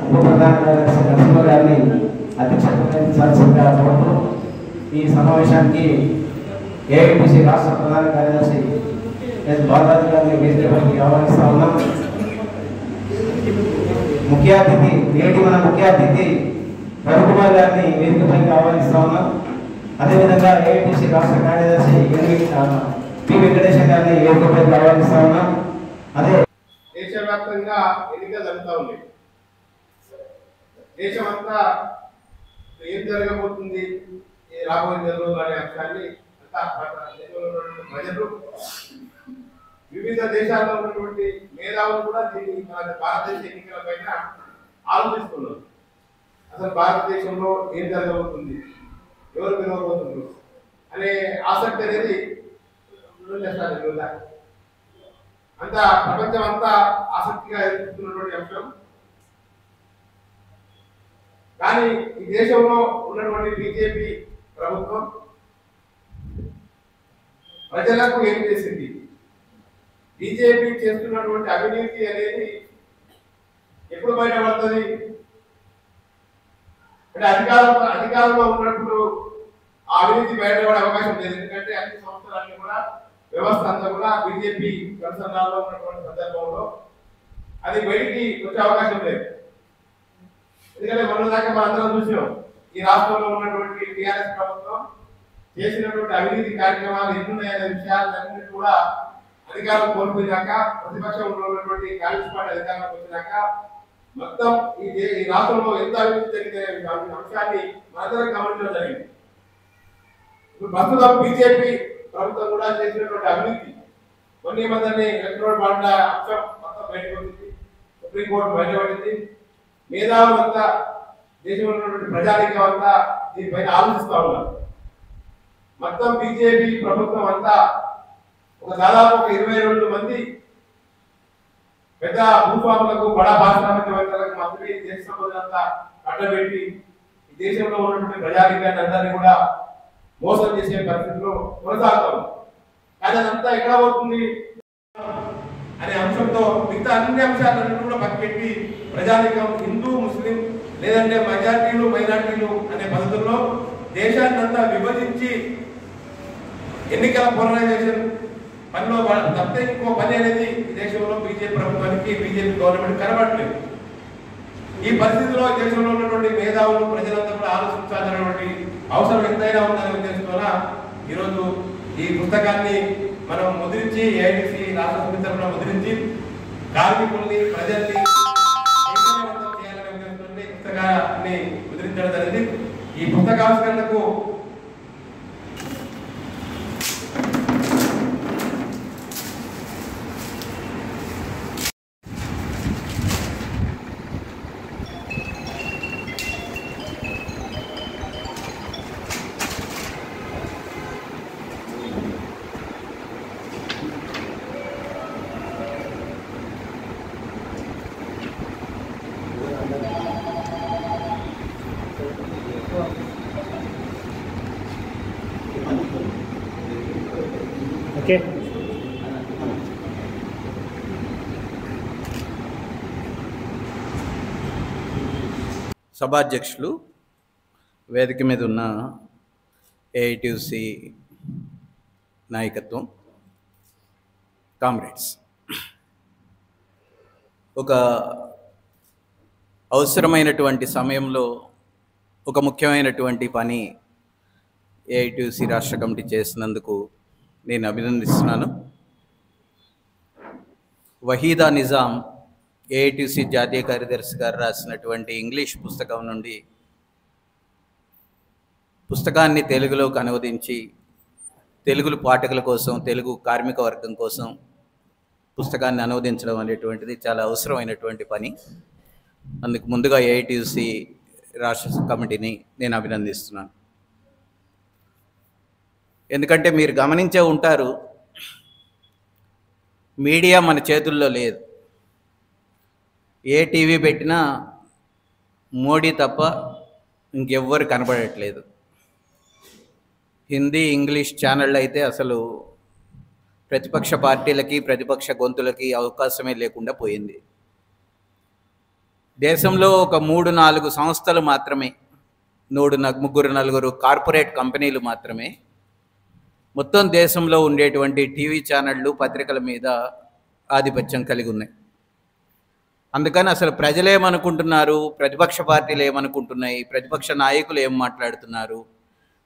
ఉప ప్రధాన కార్యదర్శి నరసింహ గారిని అధ్యక్షత వహించాల్సిందిగా కోరుతూ ఈ సమావేశానికి ఏఐటీసీ రాష్ట్ర ప్రధాన కార్యదర్శి ఎస్ బాలాజీ గారిని వేదికపైకి ఆహ్వానిస్తా ఉన్నాం. ముఖ్య అతిథి మన ముఖ్య అతిథి రవికుమార్ గారిని వేదికపైకి ఆహ్వానిస్తా ఉన్నాం. అదేవిధంగా ఏఐటీసీ రాష్ట్ర కార్యదర్శి పి వెంకటేశ్వర గారిని వేదికపైకి ఆహ్వానిస్తా ఉన్నాం. అదే దేశవ్యాప్తంగా ఎన్నికలు జరుగుతూ ఉన్నాయి. దేశమంతా ఏం జరగబోతుంది రాబోయే నెలలో అనే అంశాన్ని ప్రజలు వివిధ దేశాల్లో ఉన్నటువంటి మేధావులు కూడా దీన్ని మన భారతదేశ ఎన్నికల పైన ఆలోచిస్తున్నారు. అసలు భారతదేశంలో ఏం జరగబోతుంది, ఎవరు గెలవబోతున్నారు అనే ఆసక్తి అనేది అంతా ప్రపంచం అంతా ఆసక్తిగా ఎదుర్కొంటున్నటువంటి అంశం. కానీ ఈ దేశంలో ఉన్నటువంటి బీజేపీ ప్రభుత్వం ప్రజలకు ఏం చేసింది, బీజేపీ చేస్తున్నటువంటి అవినీతి అనేది ఎప్పుడు బయటపడుతుంది అంటే అధికారంలో ఉన్నప్పుడు ఆ అవినీతి బయటపడే అవకాశం లేదు. ఎందుకంటే అన్ని సంవత్సరాన్ని కూడా వ్యవస్థ అంతా కూడా బీజేపీ కన్సర్నాల్లో ఉన్నటువంటి సందర్భంలో అది బయటికి వచ్చే అవకాశం లేదు. ఎందుకంటే మొన్న దాకా మనం అందరం చూసాం ఈ రాష్ట్రంలో ఉన్నటువంటి టీఆర్ఎస్ ప్రభుత్వం చేసినటువంటి అవినీతి కార్యక్రమాలు ఎన్నున్నాయనే విషయాలన్నింటినీ కూడా అధికారం కోల్పోయినాక ప్రతిపక్షంలో ఉన్నటువంటి కాంగ్రెస్ పార్టీ అధికారంలోకి వచ్చినాక మొత్తం ఈ రాష్ట్రంలో ఎంత అవినీతి జరిగిన అంశాన్ని మనందరం గమనించడం జరిగింది. ఇప్పుడు ప్రస్తుతం బీజేపీ ప్రభుత్వం కూడా చేసినటువంటి అవినీతి కొన్ని మందిని ఎలక్ట్రోల్ బాండ్ల అంశం మొత్తం బయటకు వచ్చింది, సుప్రీంకోర్టు బయటపడింది. మేధావులంతా దేశంలో ఉన్నటువంటి ప్రజానీకం అంతా దీనిపైన ఆలోచిస్తూ ఉన్నారు. మొత్తం బీజేపీ ప్రభుత్వం అంతా దాదాపు 22 మంది పెద్ద భూస్వాములకు బడా పారిశ్రామికవేత్తలకు మంత్రి దేశ సంపదనంతా కట్టబెట్టి ఈ దేశంలో ఉన్నటువంటి ప్రజానీకాన్ని అందరినీ కూడా మోసం చేసే పరిస్థితుల్లో కొనసాగుతాం. కానీ అదంతా ఎక్కడ అవుతుంది అనే అంశంతో మిగతా అన్ని అంశాలను కూడా పక్కపెట్టి ప్రజానీకం హిందూ ముస్లిం లేదంటే మెజారిటీలు మైనారిటీలు అనే పద్ధతుల్లో దేశాన్ని అంతా విభజించి ఎన్నికల పోలరైజేషన్ పనిలో తప్పితే ఇంకో పని అనేది ఈ దేశంలో బీజేపీ ప్రభుత్వానికి బీజేపీ గవర్నమెంట్ కనబడలేదు. ఈ పరిస్థితిలో దేశంలో ఉన్నటువంటి మేధావులు ప్రజలంతా కూడా ఆలోచించాల్సినటువంటి అవసరం ఎంతైనా ఉందనే ఉద్దేశంతో ఈరోజు ఈ పుస్తకాన్ని మనం ముద్రించి ఏఐటీసీ రాష్ట్ర సమితి తరఫున ముద్రించి కార్మికుల్ని ప్రజల్ని చేయాలనే ఉద్దేశంతో ఈ పుస్తకాన్ని ముద్రించడం జరిగింది. ఈ పుస్తకావిష్కరణకు ఓకే సభాధ్యక్షులు, వేదిక మీద ఉన్న ఏఐటీసీ నాయకత్వం, కామ్రేడ్స్, ఒక అవసరమైనటువంటి సమయంలో ఒక ముఖ్యమైనటువంటి పని ఏఐటీసీ రాష్ట్ర కమిటీ చేసినందుకు నేను అభినందిస్తున్నాను. వహీదా నిజాం ఏఐటీసీ జాతీయ కార్యదర్శి గారు రాసినటువంటి ఇంగ్లీష్ పుస్తకం నుండి పుస్తకాన్ని తెలుగులోకి అనువదించి తెలుగు పాఠకుల కోసం, తెలుగు కార్మిక వర్గం కోసం పుస్తకాన్ని అనువదించడం అనేటువంటిది చాలా అవసరమైనటువంటి పని. అందుకు ముందుగా ఏఐటీసీ రాష్ట్ర కమిటీని నేను అభినందిస్తున్నాను. ఎందుకంటే మీరు గమనించే ఉంటారు, మీడియా మన చేతుల్లో లేదు. ఏ టీవీ పెట్టినా మోడీ తప్ప ఇంకెవ్వరు కనబడట్లేదు. హిందీ ఇంగ్లీష్ ఛానళ్ళు అయితే అసలు ప్రతిపక్ష పార్టీలకి ప్రతిపక్ష గొంతులకి అవకాశమే లేకుండా పోయింది. దేశంలో ఒక 3-4 సంస్థలు మాత్రమే, 3-4 కార్పొరేట్ కంపెనీలు మాత్రమే మొత్తం దేశంలో ఉండేటువంటి టీవీ ఛానళ్ళు, పత్రికల మీద ఆధిపత్యం కలిగి ఉన్నాయి. అందుకని అసలు ప్రజలు ఏమనుకుంటున్నారు, ప్రతిపక్ష పార్టీలు ఏమనుకుంటున్నాయి, ప్రతిపక్ష నాయకులు ఏం మాట్లాడుతున్నారు,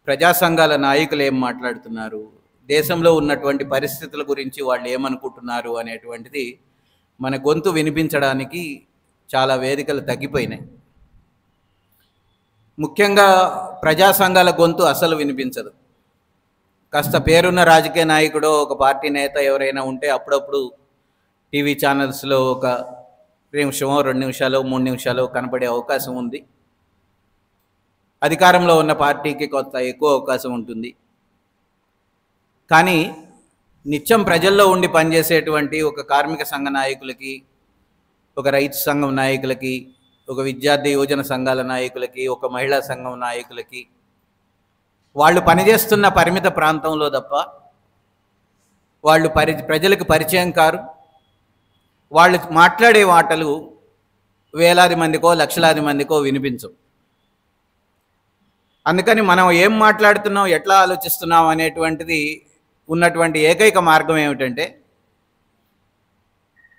ప్రజా సంఘాల నాయకులు ఏం మాట్లాడుతున్నారు, దేశంలో ఉన్నటువంటి పరిస్థితుల గురించి వాళ్ళు ఏమనుకుంటున్నారు అనేటువంటిది మన గొంతు వినిపించడానికి చాలా వేదికలు తగ్గిపోయినాయి. ముఖ్యంగా ప్రజా సంఘాల గొంతు అసలు వినిపించదు. కాస్త పేరున్న రాజకీయ నాయకుడు, ఒక పార్టీ నేత ఎవరైనా ఉంటే అప్పుడప్పుడు టీవీ ఛానల్స్లో ఒక నిమిషమో 2 నిమిషాలు 3 నిమిషాలు కనపడే అవకాశం ఉంది. అధికారంలో ఉన్న పార్టీకి కొంత ఎక్కువ అవకాశం ఉంటుంది. కానీ నిత్యం ప్రజల్లో ఉండి పనిచేసేటువంటి ఒక కార్మిక సంఘ నాయకులకి, ఒక రైతు సంఘం నాయకులకి, ఒక విద్యార్థి యువజన సంఘాల నాయకులకి, ఒక మహిళా సంఘం నాయకులకి వాళ్ళు పనిచేస్తున్న పరిమిత ప్రాంతంలో తప్ప వాళ్ళు ప్రజలకు పరిచయం కారు. వాళ్ళు మాట్లాడే మాటలు వేలాది మందికో లక్షలాది మందికో వినిపించవు. అందుకని మనం ఏం మాట్లాడుతున్నాం, ఎట్లా ఆలోచిస్తున్నాం అనేటువంటిది ఉన్నటువంటి ఏకైక మార్గం ఏమిటంటే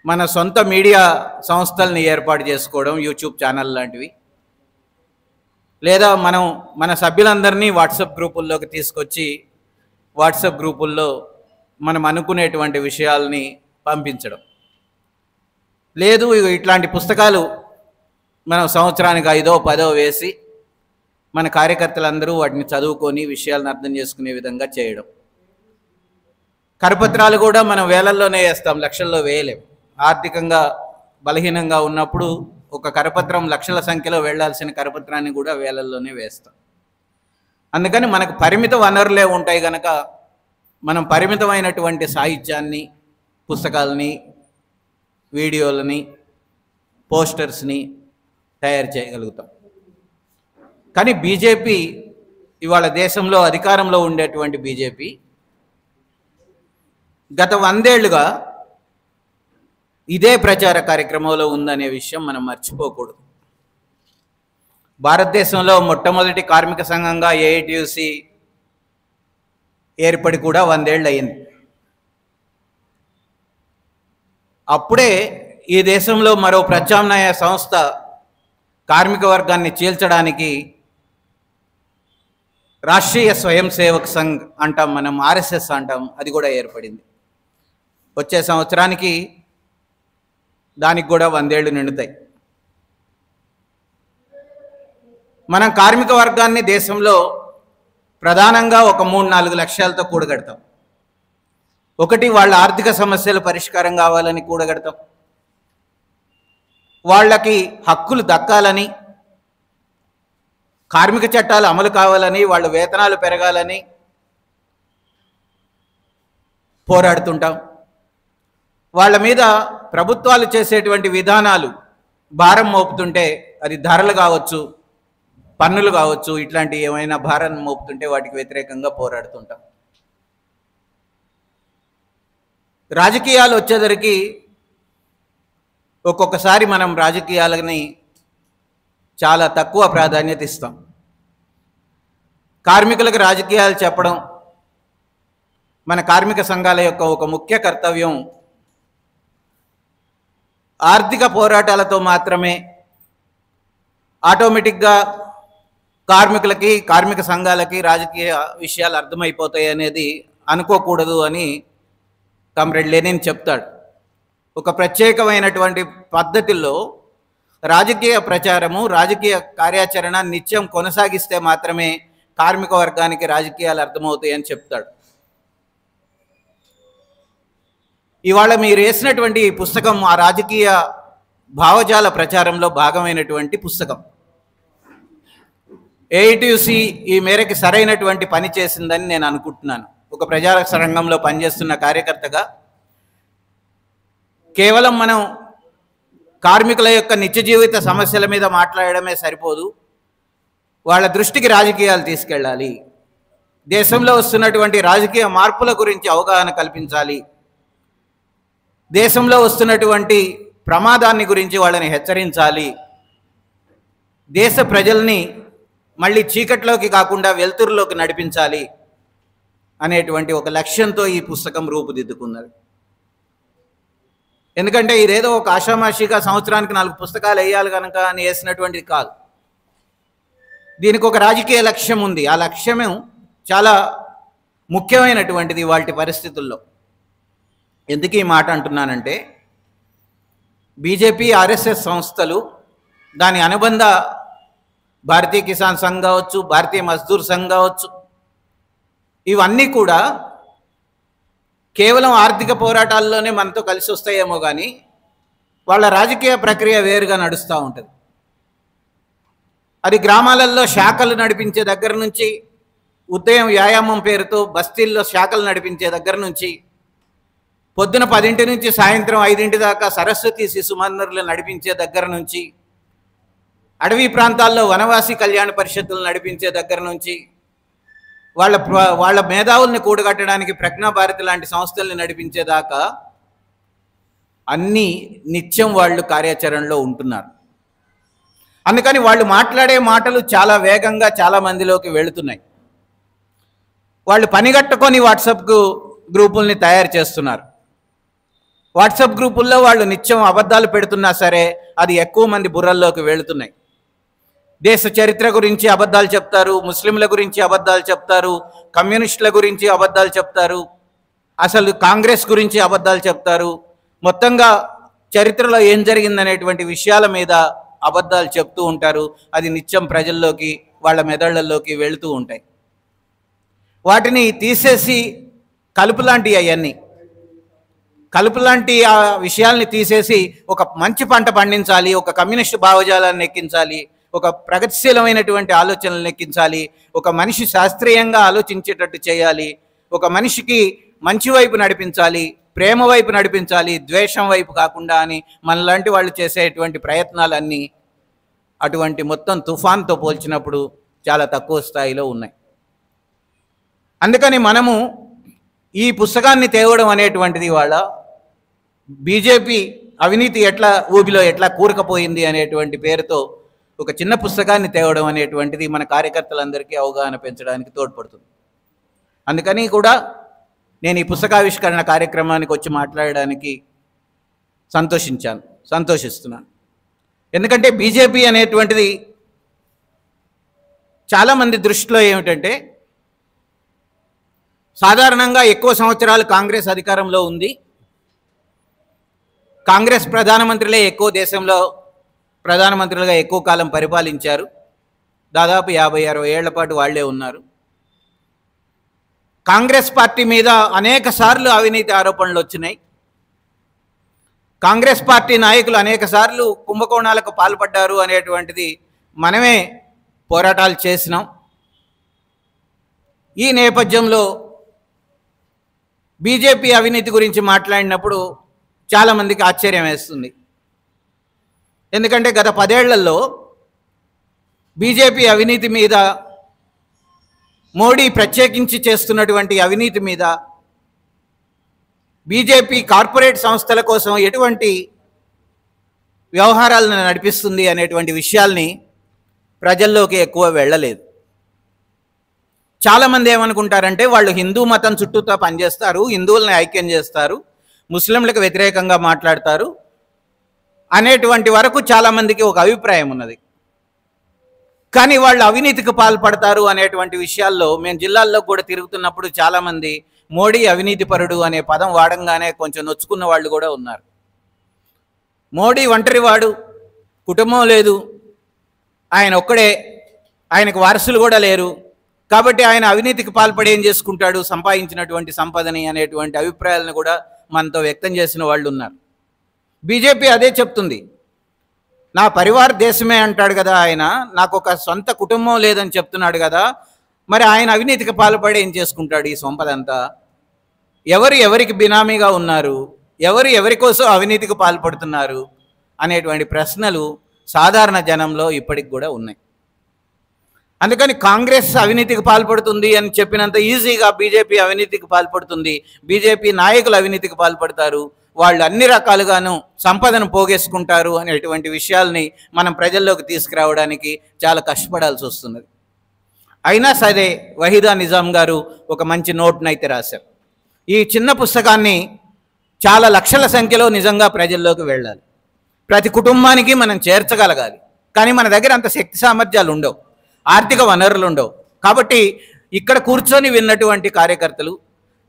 మన సొంత మీడియా సంస్థల్ని ఏర్పాటు చేసుకోవడం, యూట్యూబ్ ఛానల్ లాంటివి, లేదా మన సభ్యులందరినీ వాట్సాప్ గ్రూపుల్లోకి తీసుకొచ్చి వాట్సాప్ గ్రూపుల్లో మనం అనుకునేటువంటి విషయాల్ని పంపించడం. లేదు ఇట్లాంటి పుస్తకాలు మనం సంవత్సరానికి 5ో 10ో వేసి మన కార్యకర్తలందరూ వాటిని చదువుకొని విషయాలను అర్థం చేసుకునే విధంగా చేయడం. కరపత్రాలు కూడా మనం వేలల్లోనే వేస్తాం, లక్షల్లో వేయలేం. ఆర్థికంగా బలహీనంగా ఉన్నప్పుడు ఒక కరపత్రం లక్షల సంఖ్యలో వెళ్లాల్సిన కరపత్రాన్ని కూడా వేలల్లోనే వేస్తాం. అందుకని మనకు పరిమిత వనరులే ఉంటాయి కనుక మనం పరిమితమైనటువంటి సాహిత్యాన్ని, పుస్తకాలని, వీడియోలని, పోస్టర్స్ని తయారు చేయగలుగుతాం. కానీ బీజేపీ ఇవాళ దేశంలో అధికారంలో ఉండేటువంటి బీజేపీ గత 100 ఏళ్లుగా ఇదే ప్రచార కార్యక్రమంలో ఉందనే విషయం మనం మర్చిపోకూడదు. భారతదేశంలో మొట్టమొదటి కార్మిక సంఘంగా ఏఐటియుసి ఏర్పడి కూడా 100 ఏళ్ళు అయింది. అప్పుడే ఈ దేశంలో మరో ప్రత్యామ్నాయ సంస్థ కార్మిక వర్గాన్ని చీల్చడానికి రాష్ట్రీయ స్వయం సేవక్ సంఘ్ అంటాం, మనం ఆర్ఎస్ఎస్ అంటాం, అది కూడా ఏర్పడింది. వచ్చే సంవత్సరానికి దానికి కూడా 100 ఏళ్ళు నిండుతాయి. మనం కార్మిక వర్గాన్ని దేశంలో ప్రధానంగా ఒక 3-4 లక్ష్యాలతో కూడగడతాం. ఒకటి, వాళ్ళ ఆర్థిక సమస్యల పరిష్కారం కావాలని కూడగడతాం. వాళ్ళకి హక్కులు దక్కాలని, కార్మిక చట్టాలు అమలు కావాలని, వాళ్ళ వేతనాలు పెరగాలని పోరాడుతుంటాం. వాళ్ళ మీద ప్రభుత్వాలు చేసేటువంటి విధానాలు భారం మోపుతుంటే, అది ధరలు కావచ్చు, పన్నులు కావచ్చు, ఇట్లాంటి ఏమైనా భారం మోపుతుంటే వాటికి వ్యతిరేకంగా పోరాడుతుంటాం. రాజకీయాలు వచ్చేసరికి ఒక్కొక్కసారి మనం రాజకీయాలని చాలా తక్కువ ప్రాధాన్యత ఇస్తాం. కార్మికులకు రాజకీయాలు చెప్పడం మన కార్మిక సంఘాల యొక్క ఒక ముఖ్య కర్తవ్యం. ఆర్థిక పోరాటాలతో మాత్రమే ఆటోమేటిక్గా కార్మికులకి, కార్మిక సంఘాలకి రాజకీయ విషయాలు అర్థమైపోతాయి అనేది అనుకోకూడదు అని కామ్రేడ్ లెనిన్ చెప్తాడు. ఒక ప్రత్యేకమైనటువంటి పద్ధతిలో రాజకీయ ప్రచారము, రాజకీయ కార్యాచరణ నిత్యం కొనసాగిస్తే మాత్రమే కార్మిక వర్గానికి రాజకీయాలు అర్థమవుతాయని చెప్తాడు. ఇవాళ మీరు వేసినటువంటి ఈ పుస్తకం ఆ రాజకీయ భావజాల ప్రచారంలో భాగమైనటువంటి పుస్తకం. ఏఐటియుసి ఈ మేరకు సరైనటువంటి పని చేసిందని నేను అనుకుంటున్నాను. ఒక ప్రజా రంగంలో పనిచేస్తున్న కార్యకర్తగా కేవలం మనం కార్మికుల యొక్క నిత్య జీవిత సమస్యల మీద మాట్లాడడమే సరిపోదు, వాళ్ళ దృష్టికి రాజకీయాలు తీసుకెళ్ళాలి. దేశంలో వస్తున్నటువంటి రాజకీయ మార్పుల గురించి అవగాహన కల్పించాలి. దేశంలో వస్తున్నటువంటి ప్రమాదాన్ని గురించి వాళ్ళని హెచ్చరించాలి. దేశ ప్రజల్ని మళ్ళీ చీకట్లోకి కాకుండా వెలుతురులోకి నడిపించాలి అనేటువంటి ఒక లక్ష్యంతో ఈ పుస్తకం రూపుదిద్దుకున్నది. ఎందుకంటే ఇదేదో ఒక ఆషామాషిగా సంవత్సరానికి 4 పుస్తకాలు వేయాలి కనుక అని వేసినటువంటిది కాదు. దీనికి ఒక రాజకీయ లక్ష్యం ఉంది. ఆ లక్ష్యము చాలా ముఖ్యమైనటువంటిది వాటి పరిస్థితుల్లో. ఎందుకు ఈ మాట అంటున్నానంటే, బీజేపీ ఆర్ఎస్ఎస్ సంస్థలు, దాని అనుబంధ భారతీయ కిసాన్ సంఘ్ కావచ్చు, భారతీయ మజ్దూర్ సంఘ్ కావచ్చు, ఇవన్నీ కూడా కేవలం ఆర్థిక పోరాటాల్లోనే మనతో కలిసి వస్తాయేమో కానీ వాళ్ళ రాజకీయ ప్రక్రియ వేరుగా నడుస్తూ ఉంటుంది. అది గ్రామాలలో శాఖలు నడిపించే దగ్గర నుంచి, ఉదయం వ్యాయామం పేరుతో బస్తీల్లో శాఖలు నడిపించే దగ్గర నుంచి, పొద్దున 10 నుంచి సాయంత్రం 5 దాకా సరస్వతి శిశు మందిర్లు నడిపించే దగ్గర నుంచి, అడవి ప్రాంతాల్లో వనవాసి కళ్యాణ పరిషత్తులు నడిపించే దగ్గర నుంచి, వాళ్ళ మేధావుల్ని కూడగట్టడానికి ప్రజ్ఞాభారతి లాంటి సంస్థల్ని నడిపించేదాకా అన్నీ నిత్యం వాళ్ళు కార్యాచరణలో ఉంటున్నారు. అందుకని వాళ్ళు మాట్లాడే మాటలు చాలా వేగంగా చాలా మందిలోకి వెళుతున్నాయి. వాళ్ళు పనిగట్టుకొని వాట్సాప్ గ్రూపుల్ని తయారు చేస్తున్నారు. వాట్సాప్ గ్రూపుల్లో వాళ్ళు నిత్యం అబద్ధాలు పెడుతున్నా సరే అది ఎక్కువ మంది బుర్రల్లోకి వెళుతున్నాయి. దేశ చరిత్ర గురించి అబద్ధాలు చెప్తారు, ముస్లింల గురించి అబద్ధాలు చెప్తారు, కమ్యూనిస్టుల గురించి అబద్ధాలు చెప్తారు, అసలు కాంగ్రెస్ గురించి అబద్ధాలు చెప్తారు. మొత్తంగా చరిత్రలో ఏం జరిగిందనేటువంటి విషయాల మీద అబద్ధాలు చెప్తూ ఉంటారు. అది నిత్యం ప్రజల్లోకి, వాళ్ళ మెదళ్లలోకి వెళుతూ ఉంటాయి. వాటిని తీసేసి కలుపు లాంటి అవన్నీ కలుపు లాంటి ఆ విషయాల్ని తీసేసి ఒక మంచి పంట పండించాలి, ఒక కమ్యూనిస్టు భావజాలాన్ని ఎక్కించాలి, ఒక ప్రగతిశీలమైనటువంటి ఆలోచనలను ఎక్కించాలి, ఒక మనిషి శాస్త్రీయంగా ఆలోచించేటట్టు చేయాలి, ఒక మనిషికి మంచి వైపు నడిపించాలి, ప్రేమ వైపు నడిపించాలి, ద్వేషం వైపు కాకుండా అని మనలాంటి వాళ్ళు చేసేటువంటి ప్రయత్నాలన్నీ అటువంటి మొత్తం తుఫాన్తో పోల్చినప్పుడు చాలా తక్కువ స్థాయిలో ఉన్నాయి. అందుకని మనము ఈ పుస్తకాన్ని తేవడం అనేటువంటిది వాళ్ళ బీజేపీ అవినీతి ఎట్లా ఊబిలో ఎట్లా కూరుకుపోయింది అనేటువంటి పేరుతో ఒక చిన్న పుస్తకాన్ని తేవడం అనేటువంటిది మన కార్యకర్తలందరికీ అవగాహన పెంచడానికి తోడ్పడుతుంది. అందుకని కూడా నేను ఈ పుస్తకావిష్కరణ కార్యక్రమానికి వచ్చి మాట్లాడడానికి సంతోషిస్తున్నాను. ఎందుకంటే బీజేపీ అనేటువంటిది చాలామంది దృష్టిలో ఏమిటంటే, సాధారణంగా ఎక్కువ సంవత్సరాలు కాంగ్రెస్ అధికారంలో ఉంది, కాంగ్రెస్ ప్రధానమంత్రులే ఎక్కువ దేశంలో ప్రధానమంత్రులుగా ఎక్కువ కాలం పరిపాలించారు, దాదాపు 50-60 ఏళ్ల పాటు వాళ్లే ఉన్నారు. కాంగ్రెస్ పార్టీ మీద అనేక సార్లు అవినీతి ఆరోపణలు వచ్చినాయి. కాంగ్రెస్ పార్టీ నాయకులు అనేక సార్లు కుంభకోణాలకు పాల్పడ్డారు అనేటువంటిది మనమే పోరాటాలు చేసినాం. ఈ నేపథ్యంలో బీజేపీ అవినీతి గురించి మాట్లాడినప్పుడు చాలామందికి ఆశ్చర్యం వేస్తుంది. ఎందుకంటే గత 10 ఏళ్లలో బీజేపీ అవినీతి మీద, మోడీ ప్రత్యేకించి చేస్తున్నటువంటి అవినీతి మీద, బీజేపీ కార్పొరేట్ సంస్థల కోసం ఎటువంటి వ్యవహారాలను నడిపిస్తుంది అనేటువంటి విషయాల్ని ప్రజల్లోకి ఎక్కువ వెళ్ళలేదు. చాలామంది ఏమనుకుంటారంటే వాళ్ళు హిందూ మతం చుట్టూతో పనిచేస్తారు, హిందువుల్ని ఐక్యం చేస్తారు, ముస్లింలకు వ్యతిరేకంగా మాట్లాడతారు అనేటువంటి వరకు చాలామందికి ఒక అభిప్రాయం ఉన్నది. కానీ వాళ్ళు అవినీతికి పాల్పడతారు అనేటువంటి విషయాల్లో మేము జిల్లాల్లో కూడా తిరుగుతున్నప్పుడు చాలామంది మోడీ అవినీతిపరుడు అనే పదం వాడంగానే కొంచెం నొచ్చుకున్న వాళ్ళు కూడా ఉన్నారు. మోడీ ఒంటరివాడు, కుటుంబం లేదు, ఆయన ఒక్కడే, ఆయనకు వారసులు కూడా లేరు, కాబట్టి ఆయన అవినీతికి పాల్పడి ఏం చేసుకుంటాడు సంపాదించినటువంటి సంపదని అనేటువంటి అభిప్రాయాలను కూడా మనతో వ్యక్తం చేసిన వాళ్ళు ఉన్నారు. బీజేపీ అదే చెప్తుంది. నా పరివార దేశమే అంటాడు కదా ఆయన, నాకు ఒక సొంత కుటుంబం లేదని చెప్తున్నాడు కదా, మరి ఆయన అవినీతికి పాల్పడి ఏం చేసుకుంటాడు ఈ సంపదంతా? ఎవరికి బినామీగా ఉన్నారు, ఎవరి కోసం అవినీతికి పాల్పడుతున్నారు అనేటువంటి ప్రశ్నలు సాధారణ జనంలో ఇప్పటికి కూడా ఉన్నాయి. అందుకని కాంగ్రెస్ అవినీతికి పాల్పడుతుంది అని చెప్పినంత ఈజీగా బీజేపీ అవినీతికి పాల్పడుతుంది, బీజేపీ నాయకులు అవినీతికి పాల్పడతారు, వాళ్ళు అన్ని రకాలుగాను సంపదను పోగేసుకుంటారు అనేటువంటి విషయాల్ని మనం ప్రజల్లోకి తీసుకురావడానికి చాలా కష్టపడాల్సి వస్తున్నది. అయినా సరే వహీదా నిజాం గారు ఒక మంచి నోట్నైతే రాశారు. ఈ చిన్న పుస్తకాన్ని చాలా లక్షల సంఖ్యలో నిజంగా ప్రజల్లోకి వెళ్ళాలి, ప్రతి కుటుంబానికి మనం చేర్చగలగాలి. కానీ మన దగ్గర అంత శక్తి సామర్థ్యాలు ఉండవు, ఆర్థిక వనరులు ఉండవు. కాబట్టి ఇక్కడ కూర్చొని విన్నటువంటి కార్యకర్తలు,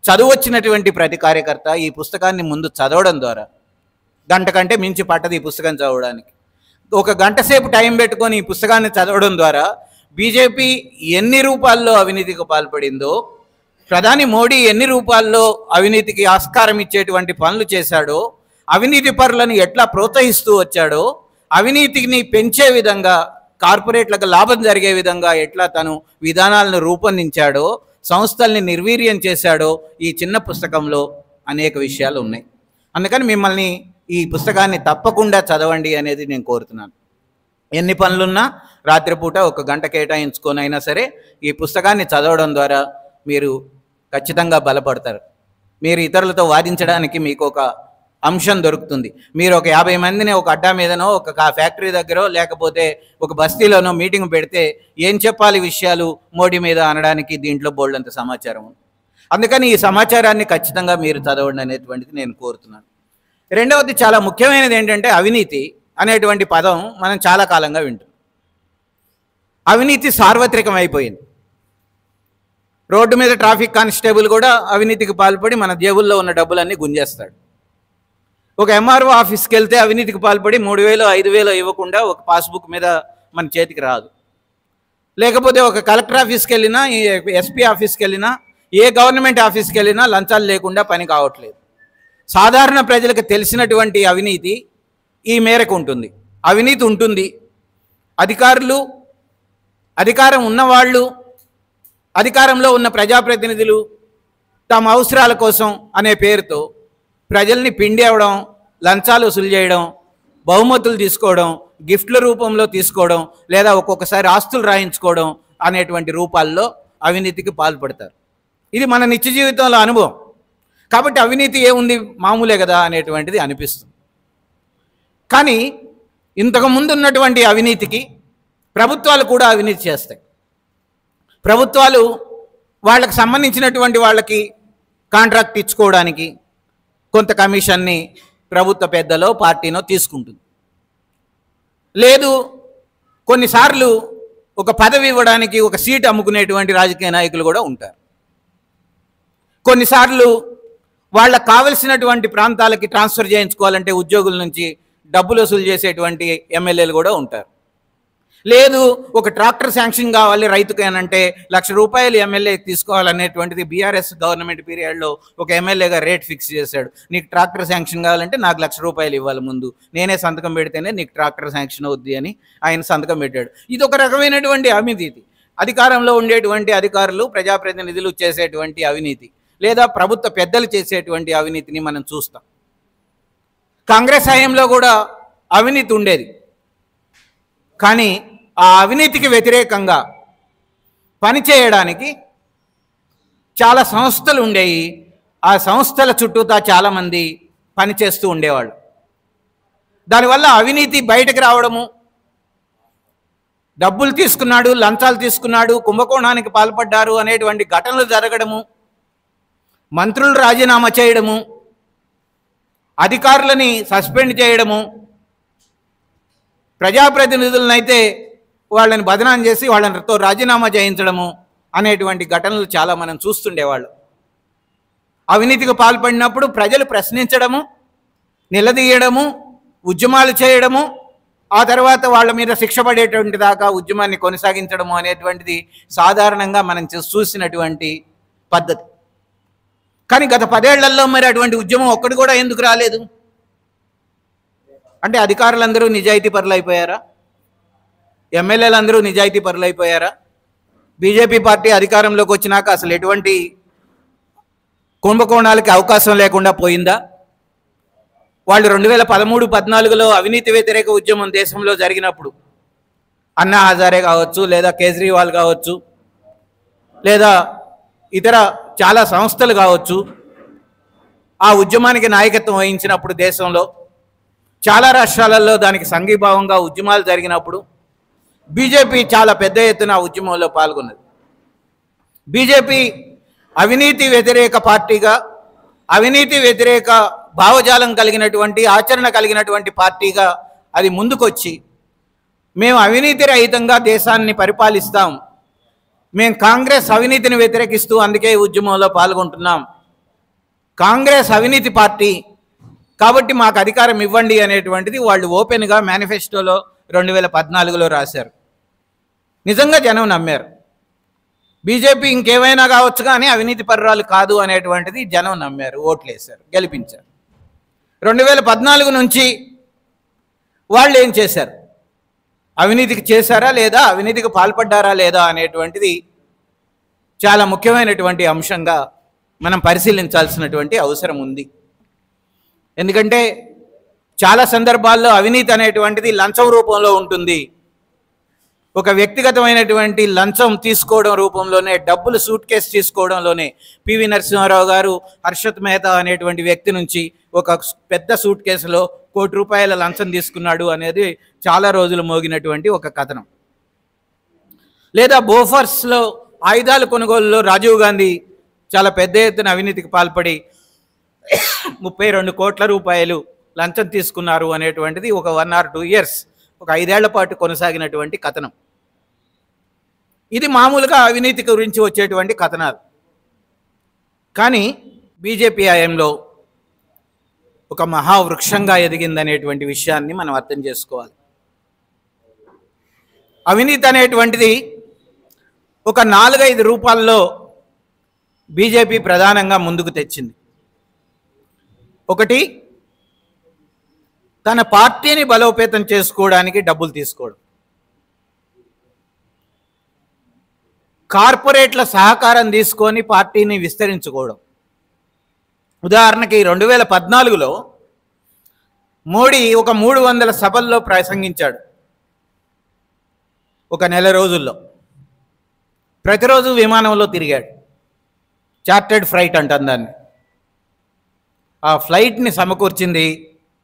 చదువు వచ్చినటువంటి ప్రతి కార్యకర్త ఈ పుస్తకాన్ని ముందు చదవడం ద్వారా, గంట కంటే మించి పట్టదు ఈ పుస్తకం చదవడానికి, ఒక గంట సేపు టైం పెట్టుకొని ఈ పుస్తకాన్ని చదవడం ద్వారా బీజేపీ ఎన్ని రూపాల్లో అవినీతికి పాల్పడిందో, ప్రధాని మోడీ ఎన్ని రూపాల్లో అవినీతికి ఆస్కారం ఇచ్చేటువంటి పనులు చేశాడో, అవినీతి పరులను ఎట్లా ప్రోత్సహిస్తూ వచ్చాడో, అవినీతిని పెంచే విధంగా, కార్పొరేట్లకు లాభం జరిగే విధంగా ఎట్లా తను విధానాలను రూపొందించాడో, సంస్థల్ని నిర్వీర్యం చేశాడో ఈ చిన్న పుస్తకంలో అనేక విషయాలు ఉన్నాయి. అందుకని మిమ్మల్ని ఈ పుస్తకాన్ని తప్పకుండా చదవండి అనేది నేను కోరుతున్నాను. ఎన్ని పనులున్నా రాత్రిపూట ఒక గంట కేటాయించుకొని అయినా సరే ఈ పుస్తకాన్ని చదవడం ద్వారా మీరు ఖచ్చితంగా బలపడతారు. మీరు ఇతరులతో వాదించడానికి మీకు ఒక అంశం దొరుకుతుంది. మీరు ఒక 50 మందిని ఒక అడ్డా మీదనో, ఒక ఫ్యాక్టరీ దగ్గర, లేకపోతే ఒక బస్తీలోనో మీటింగ్ పెడితే ఏం చెప్పాలి విషయాలు మోడీ మీద అనడానికి దీంట్లో బోల్డంత సమాచారం ఉంది. అందుకని ఈ సమాచారాన్ని ఖచ్చితంగా మీరు చదవండి అనేటువంటిది నేను కోరుతున్నాను. రెండవది చాలా ముఖ్యమైనది ఏంటంటే, అవినీతి అనేటువంటి పదం మనం చాలా కాలంగా వింటున్నాం. అవినీతి సార్వత్రికం అయిపోయింది. రోడ్డు మీద ట్రాఫిక్ కానిస్టేబుల్ కూడా అవినీతికి పాల్పడి మన జేబుల్లో ఉన్న డబ్బులన్నీ గుంజేస్తాడు. ఒక ఎంఆర్ఓ ఆఫీస్కి వెళ్తే అవినీతికి పాల్పడి 3000 5000 ఇవ్వకుండా ఒక పాస్బుక్ మీద మన చేతికి రాదు. లేకపోతే ఒక కలెక్టర్ ఆఫీస్కి వెళ్ళినా, ఎస్పీ ఆఫీస్కి వెళ్ళినా, ఏ గవర్నమెంట్ ఆఫీస్కి వెళ్ళినా లంచాలు లేకుండా పని కావట్లేదు. సాధారణ ప్రజలకు తెలిసినటువంటి అవినీతి ఈ మేరకు ఉంటుంది. అవినీతి ఉంటుంది. అధికారులు, అధికారం ఉన్నవాళ్ళు, అధికారంలో ఉన్న ప్రజాప్రతినిధులు తమ అవసరాల కోసం అనే పేరుతో ప్రజల్ని పిండేవడం, లంచాలు వసూలు చేయడం, బహుమతులు తీసుకోవడం, గిఫ్ట్ల రూపంలో తీసుకోవడం, లేదా ఒక్కొక్కసారి ఆస్తులు రాయించుకోవడం అనేటువంటి రూపాల్లో అవినీతికి పాల్పడతారు. ఇది మన నిత్య జీవితంలో అనుభవం. కాబట్టి అవినీతి ఏముంది, మామూలే కదా అనేటువంటిది అనిపిస్తుంది. కానీ ఇంతకుముందు ఉన్నటువంటి అవినీతికి ప్రభుత్వాలు కూడా అవినీతి చేస్తాయి. ప్రభుత్వాలు వాళ్ళకి సంబంధించినటువంటి వాళ్ళకి కాంట్రాక్ట్ ఇచ్చుకోవడానికి కొంత కమిషన్ని ప్రభుత్వ పెద్దలో పార్టీనో తీసుకుంటుంది. లేదు, కొన్నిసార్లు ఒక పదవి ఇవ్వడానికి ఒక సీట్ అమ్ముకునేటువంటి రాజకీయ నాయకులు కూడా ఉంటారు. కొన్నిసార్లు వాళ్ళకు కావలసినటువంటి ప్రాంతాలకి ట్రాన్స్ఫర్ చేయించుకోవాలంటే ఉద్యోగుల నుంచి డబ్బులు వసూలు చేసేటువంటి ఎమ్మెల్యేలు కూడా ఉంటారు. లేదు, ఒక ట్రాక్టర్ శాంక్షన్ కావాలి రైతుకి అని అంటే ₹1,00,000 ఎమ్మెల్యేకి తీసుకోవాలనేటువంటిది బీఆర్ఎస్ గవర్నమెంట్ పీరియడ్లో ఒక ఎమ్మెల్యేగా రేట్ ఫిక్స్ చేశాడు. నీకు ట్రాక్టర్ శాంక్షన్ కావాలంటే నాకు ₹1,00,000 ఇవ్వాలి, ముందు నేనే సంతకం పెడితేనే నీకు ట్రాక్టర్ శాంక్షన్ అవుద్ది అని ఆయన సంతకం పెట్టాడు. ఇది ఒక రకమైనటువంటి అవినీతి. అధికారంలో ఉండేటువంటి అధికారులు, ప్రజాప్రతినిధులు చేసేటువంటి అవినీతి, లేదా ప్రభుత్వ పెద్దలు చేసేటువంటి అవినీతిని మనం చూస్తాం. కాంగ్రెస్ హయాంలో కూడా అవినీతి ఉండేది. కానీ ఆ అవినీతికి వ్యతిరేకంగా పనిచేయడానికి చాలా సంస్థలు ఉండేవి. ఆ సంస్థల చుట్టూతా చాలామంది పనిచేస్తూ ఉండేవాళ్ళు. దానివల్ల అవినీతి బయటకు రావడము, డబ్బులు తీసుకున్నాడు, లంచాలు తీసుకున్నాడు, కుంభకోణానికి పాల్పడ్డారు అనేటువంటి ఘటనలు జరగడము, మంత్రులు రాజీనామా చేయడము, అధికారులని సస్పెండ్ చేయడము, ప్రజాప్రతినిధులనైతే వాళ్ళని బదనాం చేసి వాళ్ళతో రాజీనామా చేయించడము అనేటువంటి ఘటనలు చాలా మనం చూస్తుండేవాళ్ళు. అవినీతికి పాల్పడినప్పుడు ప్రజలు ప్రశ్నించడము, నిలదీయడము, ఉద్యమాలు చేయడము, ఆ తర్వాత వాళ్ళ మీద శిక్ష పడేటువంటి దాకా ఉద్యమాన్ని కొనసాగించడము అనేటువంటిది సాధారణంగా మనం చూసినటువంటి పద్ధతి. కానీ గత 10 ఏళ్లలో మరి అటువంటి ఉద్యమం ఒక్కటి కూడా ఎందుకు రాలేదు? అంటే అధికారులందరూ నిజాయితీ పరులు అయిపోయారా? ఎమ్మెల్యేలందరూ నిజాయితీ పరులు అయిపోయారా? బీజేపీ పార్టీ అధికారంలోకి వచ్చినాక అసలు ఎటువంటి కుంభకోణాలకి అవకాశం లేకుండా పోయిందా? వాళ్ళు 2013-14లో అవినీతి వ్యతిరేక ఉద్యమం దేశంలో జరిగినప్పుడు అన్నా హజారే కావచ్చు, లేదా కేజ్రీవాల్ కావచ్చు, లేదా ఇతర చాలా సంస్థలు కావచ్చు, ఆ ఉద్యమానికి నాయకత్వం వహించినప్పుడు దేశంలో చాలా రాష్ట్రాలలో దానికి సంఘీభావంగా ఉద్యమాలు జరిగినప్పుడు బీజేపీ చాలా పెద్ద ఎత్తున ఉద్యమంలో పాల్గొన్నది. బీజేపీ అవినీతి వ్యతిరేక పార్టీగా, అవినీతి వ్యతిరేక భావజాలం కలిగినటువంటి, ఆచరణ కలిగినటువంటి పార్టీగా అది ముందుకొచ్చి మేము అవినీతి రహితంగా దేశాన్ని పరిపాలిస్తాం, మేము కాంగ్రెస్ అవినీతిని వ్యతిరేకిస్తూ అందుకే ఉద్యమంలో పాల్గొంటున్నాం, కాంగ్రెస్ అవినీతి పార్టీ కాబట్టి మాకు అధికారం ఇవ్వండి అనేటువంటిది వాళ్ళు ఓపెన్గా మేనిఫెస్టోలో 2014లో రాశారు. నిజంగా జనం నమ్మారు. బీజేపీ ఇంకేమైనా కావచ్చు కానీ అవినీతి పర్రాలు కాదు అనేటువంటిది జనం నమ్మారు, ఓట్లేశారు, గెలిపించారు. 2014 నుంచి వాళ్ళు ఏం చేశారు, అవినీతికి చేశారా లేదా, అవినీతికి పాల్పడ్డారా లేదా అనేటువంటిది చాలా ముఖ్యమైనటువంటి అంశంగా మనం పరిశీలించాల్సినటువంటి అవసరం ఉంది. ఎందుకంటే చాలా సందర్భాల్లో అవినీతి అనేటువంటిది లంచం రూపంలో ఉంటుంది. ఒక వ్యక్తిగతమైనటువంటి లంచం తీసుకోవడం రూపంలోనే, డబ్బులు సూట్ కేసు తీసుకోవడంలోనే పివి నరసింహారావు గారు హర్షత్ మెహతా అనేటువంటి వ్యక్తి నుంచి ఒక పెద్ద సూట్ కేసులో ₹1 కోటి లంచం తీసుకున్నాడు అనేది చాలా రోజులు మోగినటువంటి ఒక కథనం. లేదా బోఫర్స్లో ఆయుధాల కొనుగోలులో రాజీవ్ గాంధీ చాలా పెద్ద ఎత్తున అవినీతికి పాల్పడి ₹32 కోట్ల లంచం తీసుకున్నారు అనేటువంటిది ఒక 1 or 2 years, ఒక 5 ఏళ్ల పాటు కొనసాగినటువంటి కథనం. ఇది మామూలుగా అవినీతి గురించి వచ్చేటువంటి కథనాలు. కానీ బీజేపీ హయాంలో ఒక మహావృక్షంగా ఎదిగిందనేటువంటి విషయాన్ని మనం అర్థం చేసుకోవాలి. అవినీతి అనేటువంటిది ఒక 4-5 రూపాల్లో బీజేపీ ప్రధానంగా ముందుకు తెచ్చింది. ఒకటి, తన పార్టీని బలోపేతం చేసుకోవడానికి డబ్బులు తీసుకోవడం, కార్పొరేట్ల సహకారం తీసుకొని పార్టీని విస్తరించుకోవడం. ఉదాహరణకి 2014లో మోడీ ఒక 300 సభల్లో ప్రసంగించాడు ఒక నెల రోజుల్లో. ప్రతిరోజు విమానంలో తిరిగాడు, చార్టర్డ్ ఫ్లైట్ అంటాం దాన్ని. ఆ ఫ్లైట్ని సమకూర్చింది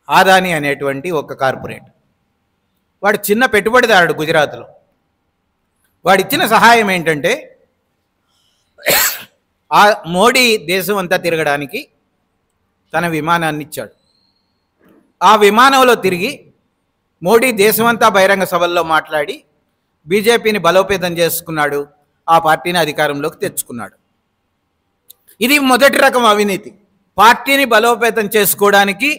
ఆదాని అనేటువంటి ఒక కార్పొరేట్. వాడు చిన్న పెట్టుబడిదారుడు గుజరాత్లో. వాడు ఇచ్చిన సహాయం ఏంటంటే ఆ మోడీ దేశం అంతా తిరగడానికి తన విమానాన్ని ఇచ్చాడు. ఆ విమానంలో తిరిగి మోడీ దేశమంతా బహిరంగ సభల్లో మాట్లాడి బీజేపీని బలోపేతం చేసుకున్నాడు, ఆ పార్టీని అధికారంలోకి తెచ్చుకున్నాడు. ఇది మొదటి రకం అవినీతి. పార్టీని బలోపేతం చేసుకోవడానికి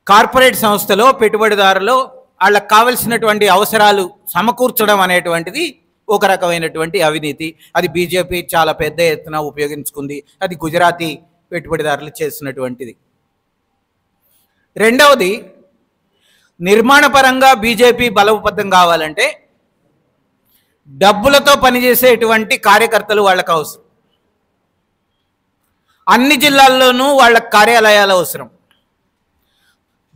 కార్పొరేట్ సంస్థలో పెట్టుబడిదారులు వాళ్ళకు కావలసినటువంటి అవసరాలు సమకూర్చడం అనేటువంటిది ఒక రకమైనటువంటి అవినీతి. అది బీజేపీ చాలా పెద్ద ఎత్తున ఉపయోగించుకుంది. అది గుజరాతీ పెట్టుబడిదారులు చేసినటువంటిది. రెండవది, నిర్మాణపరంగా బీజేపీ బలోపేతం కావాలంటే డబ్బులతో పనిచేసేటువంటి కార్యకర్తలు వాళ్ళకు అవసరం. అన్ని జిల్లాల్లోనూ వాళ్ళ కార్యాలయాలు అవసరం.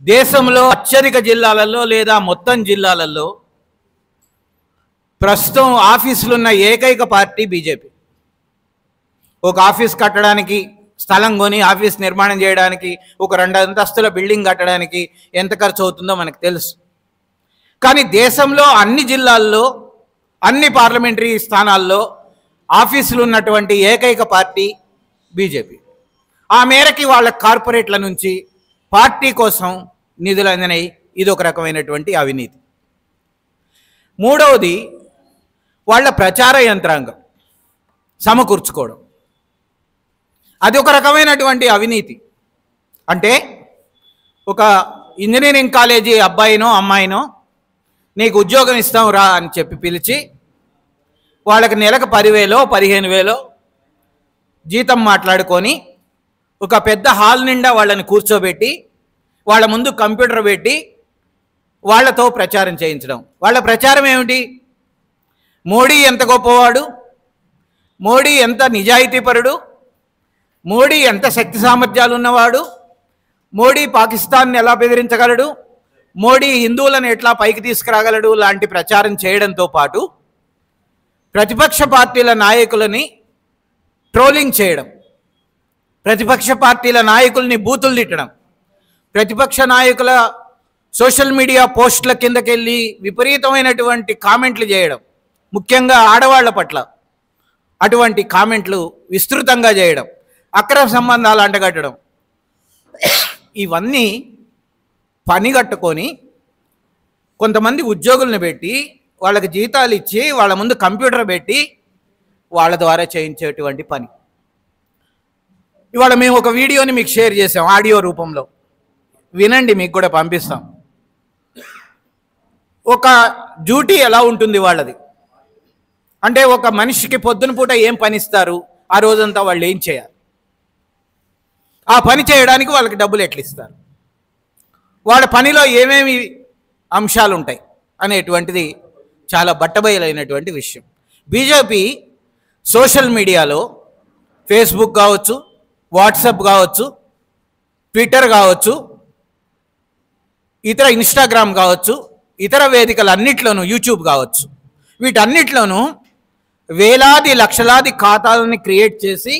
దేశంలో అత్యధిక జిల్లాలలో లేదా మొత్తం జిల్లాలలో ప్రస్తుతం ఆఫీసులున్న ఏకైక పార్టీ బీజేపీ. ఒక ఆఫీస్ కట్టడానికి స్థలం కొని ఆఫీస్ నిర్మాణం చేయడానికి, ఒక 2 అంతస్తుల బిల్డింగ్ కట్టడానికి ఎంత ఖర్చు అవుతుందో మనకు తెలుసు. కానీ దేశంలో అన్ని జిల్లాల్లో, అన్ని పార్లమెంటరీ స్థానాల్లో ఆఫీసులు ఉన్నటువంటి ఏకైక పార్టీ బీజేపీ. ఆ మేరకి వాళ్ళ కార్పొరేట్ల నుంచి పార్టీ కోసం నిధులు అందినాయి. ఇది ఒక రకమైనటువంటి అవినీతి. మూడవది, వాళ్ళ ప్రచార యంత్రాంగం సమకూర్చుకోవడం. అది ఒక రకమైనటువంటి అవినీతి. అంటే ఒక ఇంజనీరింగ్ కాలేజీ అబ్బాయినో అమ్మాయినో నీకు ఉద్యోగం ఇస్తాం రా అని చెప్పి పిలిచి వాళ్ళకి నెలకు 10,000 15,000 జీతం మాట్లాడుకొని ఒక పెద్ద హాల్ నిండా వాళ్ళని కూర్చోబెట్టి వాళ్ళ ముందు కంప్యూటర్ పెట్టి వాళ్ళతో ప్రచారం చేయించడం. వాళ్ళ ప్రచారం ఏమిటి? మోడీ ఎంత గొప్పవాడు, మోడీ ఎంత నిజాయితీపరుడు, మోడీ ఎంత శక్తి సామర్థ్యాలు ఉన్నవాడు, మోడీ పాకిస్తాన్ని ఎలా బెదిరించగలడు, మోడీ హిందువులను ఎట్లా పైకి తీసుకురాగలడు లాంటి ప్రచారం చేయడంతో పాటు ప్రతిపక్ష పార్టీల నాయకులని ట్రోలింగ్ చేయడం, ప్రతిపక్ష పార్టీల నాయకుల్ని బూతులు తిట్టడం, ప్రతిపక్ష నాయకుల సోషల్ మీడియా పోస్టుల కిందకెళ్ళి విపరీతమైనటువంటి కామెంట్లు చేయడం, ముఖ్యంగా ఆడవాళ్ల పట్ల అటువంటి కామెంట్లు విస్తృతంగా చేయడం, అక్రమ సంబంధాలు అంటగట్టడం, ఇవన్నీ పని కట్టుకొని కొంతమంది ఉద్యోగులను పెట్టి వాళ్ళకి జీతాలు ఇచ్చి వాళ్ళ ముందు కంప్యూటర్ పెట్టి వాళ్ళ ద్వారా చేయించేటువంటి పని. ఇవాళ మేము ఒక వీడియోని మీకు షేర్ చేసాం ఆడియో రూపంలో, వినండి, మీకు కూడా పంపిస్తాం. ఒక డ్యూటీ ఎలా ఉంటుంది వాళ్ళది అంటే, ఒక మనిషికి పొద్దున పూట ఏం పని ఇస్తారు, ఆ రోజంతా వాళ్ళు ఏం చేయాలి, ఆ పని చేయడానికి వాళ్ళకి డబ్బులు ఎట్లా ఇస్తారు, వాళ్ళ పనిలో ఏమేమి అంశాలు ఉంటాయి అనేటువంటిది చాలా బట్టబయలైనటువంటి విషయం. బీజేపీ సోషల్ మీడియాలో ఫేస్బుక్ కావచ్చు, వాట్సాప్ కావచ్చు, ట్విట్టర్ కావచ్చు, ఇతర ఇన్స్టాగ్రామ్ కావచ్చు, ఇతర వేదికలన్నిట్లోనూ, యూట్యూబ్ కావచ్చు, వీటన్నిట్లోనూ వేలాది లక్షలాది ఖాతాలని క్రియేట్ చేసి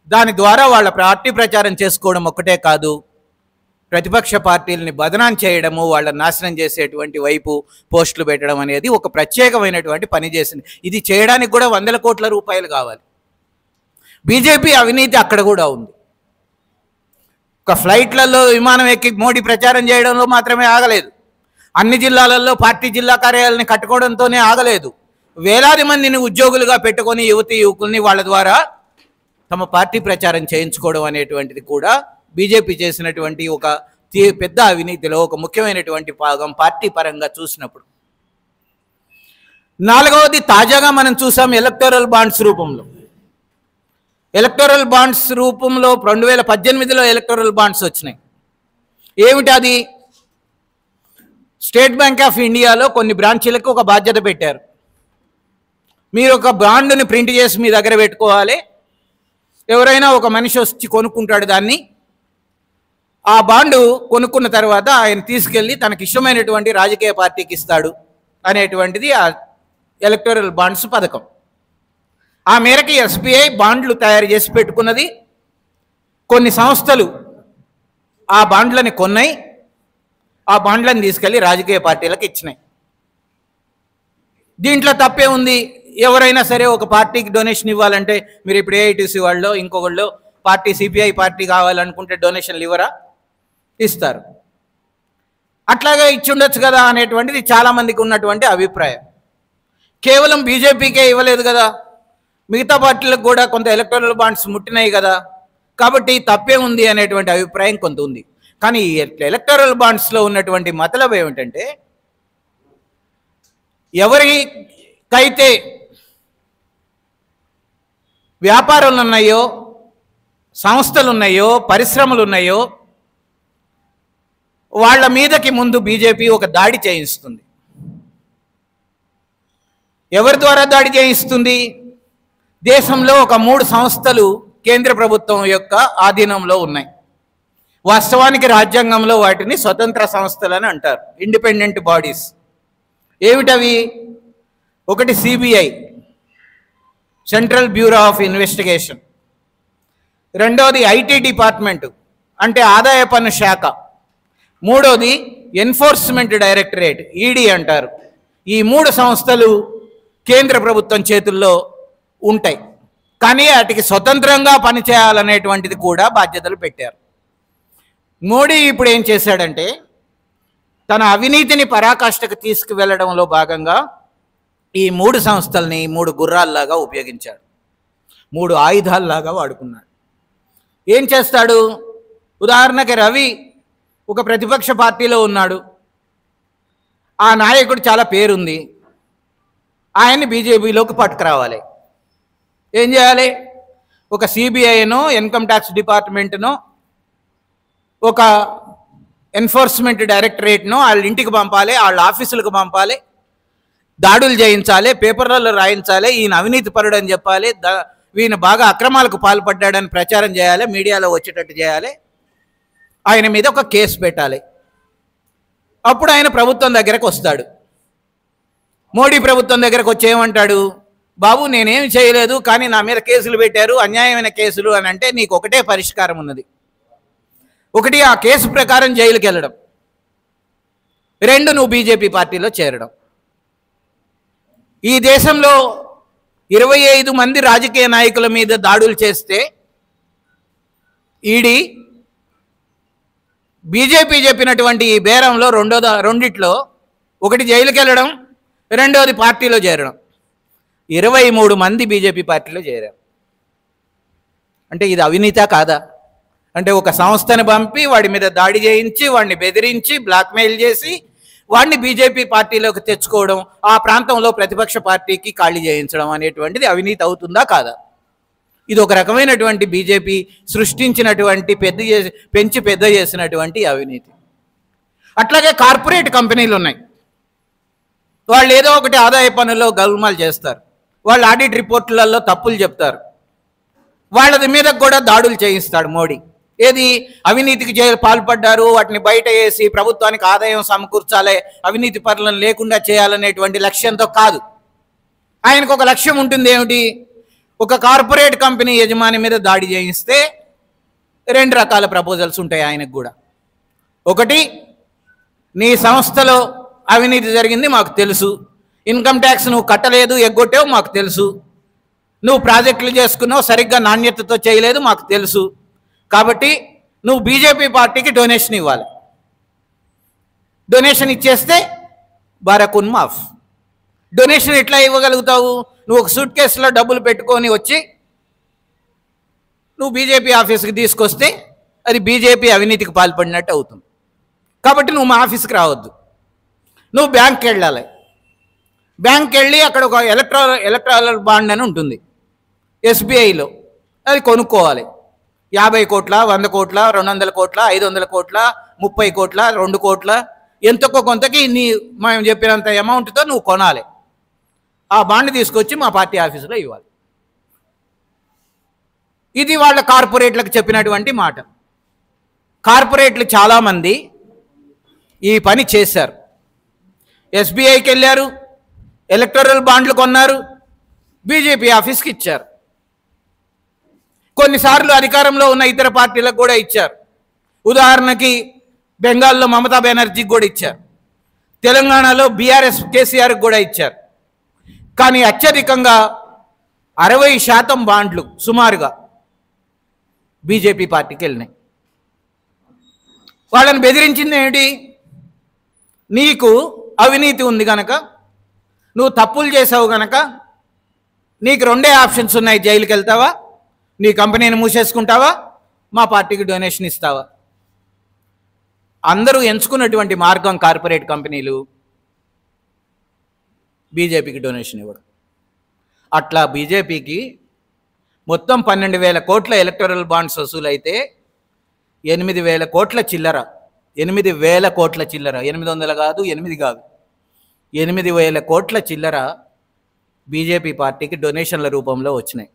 దాని ద్వారా వాళ్ళ పార్టీ ప్రచారం చేసుకోవడం ఒక్కటే కాదు, ప్రతిపక్ష పార్టీలని బదనాం చేయడము, వాళ్ళని నాశనం చేసేటువంటి వైపు పోస్టులు పెట్టడం అనేది ఒక ప్రత్యేకమైనటువంటి పని చేసింది. ఇది చేయడానికి కూడా 100 కోట్ల రూపాయలు కావాలి. బీజేపీ అవినీతి అక్కడ కూడా ఉంది. ఒక ఫ్లైట్లలో విమానం ఎక్కి మోడీ ప్రచారం చేయడంలో మాత్రమే ఆగలేదు, అన్ని జిల్లాలలో పార్టీ జిల్లా కార్యాలయాలని కట్టుకోవడంతోనే ఆగలేదు. వేలాది మందిని ఉద్యోగులుగా పెట్టుకొని యువతీ యువకుల్ని వాళ్ళ ద్వారా తమ పార్టీ ప్రచారం చేయించుకోవడం అనేటువంటిది కూడా బీజేపీ చేసినటువంటి ఒక పెద్ద అవినీతిలో ఒక ముఖ్యమైనటువంటి భాగం పార్టీ పరంగా చూసినప్పుడు. నాలుగవది తాజాగా మనం చూసాం ఎలక్టోరల్ బాండ్స్ రూపంలో. ఎలక్టోరల్ బాండ్స్ రూపంలో 2018లో ఎలక్టోరల్ బాండ్స్ వచ్చినాయి. ఏమిటి అది? స్టేట్ బ్యాంక్ ఆఫ్ ఇండియాలో కొన్ని బ్రాంచీలకు ఒక బాధ్యత పెట్టారు. మీరు ఒక బాండ్ని ప్రింట్ చేసి మీ దగ్గర పెట్టుకోవాలి, ఎవరైనా ఒక మనిషి వచ్చి కొనుక్కుంటాడు దాన్ని, ఆ బాండు కొనుక్కున్న తర్వాత ఆయన తీసుకెళ్ళి తనకి ఇష్టమైనటువంటి రాజకీయ పార్టీకి ఇస్తాడు అనేటువంటిది ఆ ఎలక్టోరల్ బాండ్స్ పథకం. ఆ మేరకి ఎస్బీఐ బాండ్లు తయారు చేసి పెట్టుకున్నది. కొన్ని సంస్థలు ఆ బాండ్లని కొన్నాయి, ఆ బాండ్లను తీసుకెళ్ళి రాజకీయ పార్టీలకు ఇచ్చినాయి. దీంట్లో తప్పే ఉంది? ఎవరైనా సరే ఒక పార్టీకి డొనేషన్ ఇవ్వాలంటే, మీరు ఇప్పుడు ఏఐటీసీ వాళ్ళు ఇంకొకళ్ళు పార్టీ సిపిఐ పార్టీ కావాలనుకుంటే డొనేషన్లు ఇవ్వరా? ఇస్తారు. అట్లాగే ఇచ్చి ఉండొచ్చు కదా అనేటువంటిది చాలామందికి ఉన్నటువంటి అభిప్రాయం. కేవలం బీజేపీకే ఇవ్వలేదు కదా, మిగతా పార్టీలకు కూడా కొంత ఎలక్టోరల్ బాండ్స్ ముట్టినాయి కదా, కాబట్టి తప్పే ఉంది అనేటువంటి అభిప్రాయం కొంత ఉంది. కానీ ఈ ఎలక్టోరల్ బాండ్స్లో ఉన్నటువంటి మతలబ్ ఏమిటంటే, ఎవరికైతే వ్యాపారాలు ఉన్నాయో, సంస్థలు ఉన్నాయో, పరిశ్రమలు ఉన్నాయో, వాళ్ళ మీదకి ముందు బీజేపీ ఒక దాడి చేయిస్తుంది. ఎవరి ద్వారా దాడి చేయిస్తుంది? దేశంలో ఒక 3 సంస్థలు కేంద్ర ప్రభుత్వం యొక్క ఆధీనంలో ఉన్నాయి. వాస్తవానికి రాజ్యాంగంలో వాటిని స్వతంత్ర సంస్థలని అంటారు, ఇండిపెండెంట్ బాడీస్. ఏమిటవి? ఒకటి CBI, central bureau of investigation. రెండోది ఐటీ డిపార్ట్మెంటు, అంటే ఆదాయ పన్ను శాఖ. మూడోది ఎన్ఫోర్స్మెంట్ డైరెక్టరేట్, ఈడీ అంటారు. ఈ 3 సంస్థలు కేంద్ర ప్రభుత్వం చేతుల్లో ఉంటాయి. కానీ వాటికి స్వతంత్రంగా పనిచేయాలనేటువంటిది కూడా బాధ్యతలు పెట్టారు. మోడీ ఇప్పుడు ఏం చేశాడంటే, తన అవినీతిని పరాకాష్ఠకు తీసుకువెళ్ళడంలో భాగంగా ఈ 3 సంస్థల్ని 3 గుర్రాల్లాగా ఉపయోగించాడు, 3 ఆయుధాల్లాగా వాడుకున్నాడు. ఏం చేస్తాడు? ఉదాహరణకి రవి ఒక ప్రతిపక్ష పార్టీలో ఉన్నాడు, ఆ నాయకుడు చాలా పేరుంది, ఆయన్ని బీజేపీలోకి పట్టుకురావాలి. ఏం చేయాలి? ఒక సిబిఐనో, ఇన్కమ్ ట్యాక్స్ డిపార్ట్మెంట్నో, ఒక ఎన్ఫోర్స్మెంట్ డైరెక్టరేట్నో వాళ్ళ ఇంటికి పంపాలి, వాళ్ళ ఆఫీసులకు పంపాలి, దాడులు చేయించాలి, పేపర్లలో రాయించాలి, ఈయన అవినీతి పరుడు అని చెప్పాలి, ఈయన బాగా అక్రమాలకు పాల్పడ్డాడని ప్రచారం చేయాలి, మీడియాలో వచ్చేటట్టు చేయాలి, ఆయన మీద ఒక కేసు పెట్టాలి. అప్పుడు ఆయన ప్రభుత్వం దగ్గరకు వస్తాడు. మోడీ ప్రభుత్వం దగ్గరకు వచ్చి ఏమంటాడు? బాబు నేనేమి చేయలేదు కానీ నా మీద కేసులు పెట్టారు, అన్యాయమైన కేసులు అని అంటే నీకు ఒకటే పరిష్కారం ఉన్నది. ఒకటి, ఆ కేసు ప్రకారం జైలుకి వెళ్ళడం. 2, నువ్వు బీజేపీ పార్టీలో చేరడం. ఈ దేశంలో 25 మంది రాజకీయ నాయకుల మీద దాడులు చేస్తే ఈడీ బీజేపీ చెప్పినటువంటి ఈ బేరంలో రెండిట్లో ఒకటి జైలుకి వెళ్ళడం, రెండోది పార్టీలో చేరడం. 23 మంది బీజేపీ పార్టీలో చేరారు. అంటే ఇది అవినీతా కాదా? అంటే ఒక సంస్థను పంపి వాడి మీద దాడి చేయించి వాడిని బెదిరించి బ్లాక్మెయిల్ చేసి వాడిని బీజేపీ పార్టీలోకి తెచ్చుకోవడం, ఆ ప్రాంతంలో ప్రతిపక్ష పార్టీకి ఖాళీ చేయించడం అనేటువంటిది అవినీతి అవుతుందా కాదా? ఇది ఒక రకమైనటువంటి బీజేపీ సృష్టించినటువంటి పెంచి పెద్ద చేసినటువంటి అవినీతి. అట్లాగే కార్పొరేట్ కంపెనీలు ఉన్నాయి. వాళ్ళు ఏదో ఒకటి ఆదాయ పన్నులో గల్మాలు చేస్తారు, వాళ్ళు ఆడిట్ రిపోర్టులలో తప్పులు చెప్తారు, వాళ్ళ మీద కూడా దాడులు చేయిస్తాడు మోడీ. ఏది అవినీతికి పాల్పడ్డారు, వాటిని బయట వేసి ప్రభుత్వానికి ఆదాయం సమకూర్చాలి, అవినీతి పరులను లేకుండా చేయాలనేటువంటి లక్ష్యంతో కాదు. ఆయనకు ఒక లక్ష్యం ఉంటుంది. ఏమిటి? ఒక కార్పొరేట్ కంపెనీ యజమాని మీద దాడి చేయిస్తే 2 రకాల ప్రపోజల్స్ ఉంటాయి ఆయనకు కూడా. ఒకటి, నీ సంస్థలో అవినీతి జరిగింది మాకు తెలుసు, ఇన్కమ్ ట్యాక్స్ నువ్వు కట్టలేదు, ఎగ్గొట్టావు మాకు తెలుసు, నువ్వు ప్రాజెక్టులు చేసుకున్నావు సరిగ్గా నాణ్యతతో చేయలేదు మాకు తెలుసు, కాబట్టి నువ్వు బీజేపీ పార్టీకి డొనేషన్ ఇవ్వాలి. డొనేషన్ ఇచ్చేస్తే బారకున్ మాఫ్. డొనేషన్ ఎట్లా ఇవ్వగలుగుతావు? నువ్వు ఒక సూట్ కేసులో డబ్బులు పెట్టుకొని వచ్చి నువ్వు బీజేపీ ఆఫీస్కి తీసుకొస్తే అది బీజేపీ అవినీతికి పాల్పడినట్టు అవుతుంది. కాబట్టి నువ్వు మా ఆఫీస్కి రావద్దు, నువ్వు బ్యాంక్కి వెళ్ళాలి. బ్యాంక్కి వెళ్ళి అక్కడ ఒక ఎలక్ట్రాల్ బాండ్ అని ఉంటుంది ఎస్బీఐలో, అది కొనుక్కోవాలి. 50 కోట్ల, 100 కోట్ల, 200 కోట్ల, 500 కోట్ల, 30 కోట్ల, 2 కోట్ల, ఎంతకో కొంతకి మేము చెప్పినంత అమౌంట్తో నువ్వు కొనాలి. ఆ బాండ్ తీసుకొచ్చి మా పార్టీ ఆఫీసులో ఇవ్వాలి. ఇది వాళ్ళ కార్పొరేట్లకు చెప్పినటువంటి మాట. కార్పొరేట్లు చాలామంది ఈ పని చేశారు. ఎస్బీఐకి వెళ్ళారు, ఎలక్టోరల్ బాండ్లు కొన్నారు, బీజేపీ ఆఫీస్కి ఇచ్చారు. కొన్నిసార్లు అధికారంలో ఉన్న ఇతర పార్టీలకు కూడా ఇచ్చారు. ఉదాహరణకి బెంగాల్లో మమతా బెనర్జీకి కూడా ఇచ్చారు, తెలంగాణలో బీఆర్ఎస్ కేసీఆర్కి కూడా ఇచ్చారు. కానీ అత్యధికంగా 60% బాండ్లు సుమారుగా బీజేపీ పార్టీకి వెళ్ళినాయి. వాళ్ళని బెదిరించింది ఏమిటి? నీకు అవినీతి ఉంది కనుక, నువ్వు తప్పులు చేసావు కనుక నీకు 2 ఆప్షన్స్ ఉన్నాయి. జైలుకి వెళ్తావా, నీ కంపెనీని మూసేసుకుంటావా, మా పార్టీకి డొనేషన్ ఇస్తావా? అందరూ ఎంచుకున్నటువంటి మార్గం కార్పొరేట్ కంపెనీలు బీజేపీకి డొనేషన్ ఇవ్వడం. అట్లా బీజేపీకి మొత్తం 12,000 కోట్ల ఎలక్టోరల్ బాండ్స్ వసూలైతే 8,000 కోట్ల చిల్లర, 8,000 కోట్ల చిల్లర, 800 కాదు, 8 కాదు, 8,000 కోట్ల చిల్లర బీజేపీ పార్టీకి డొనేషన్ల రూపంలో వచ్చినాయి.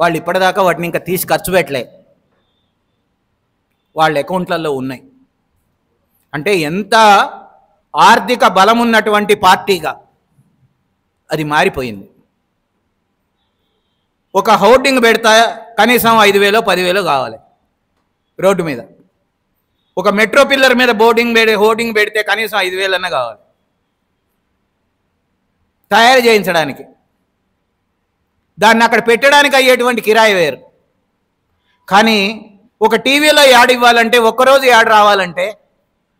వాళ్ళు ఇప్పటిదాకా వాటిని ఇంకా తీసి ఖర్చు పెట్టలే, వాళ్ళ అకౌంట్లలో ఉన్నాయి. అంటే ఎంత ఆర్థిక బలం ఉన్నటువంటి పార్టీగా అది మారిపోయింది. ఒక హోర్డింగ్ పెడతా కనీసం 5,000 10,000 కావాలి రోడ్డు మీద. ఒక మెట్రో పిల్లర్ మీద హోర్డింగ్ పెడితే కనీసం 5,000 అన్న కావాలి తయారు చేయించడానికి. దాన్ని అక్కడ పెట్టడానికి అయ్యేటువంటి కిరాయి వేరు. కానీ ఒక టీవీలో యాడ్ ఇవ్వాలంటే, ఒక్కరోజు యాడ్ రావాలంటే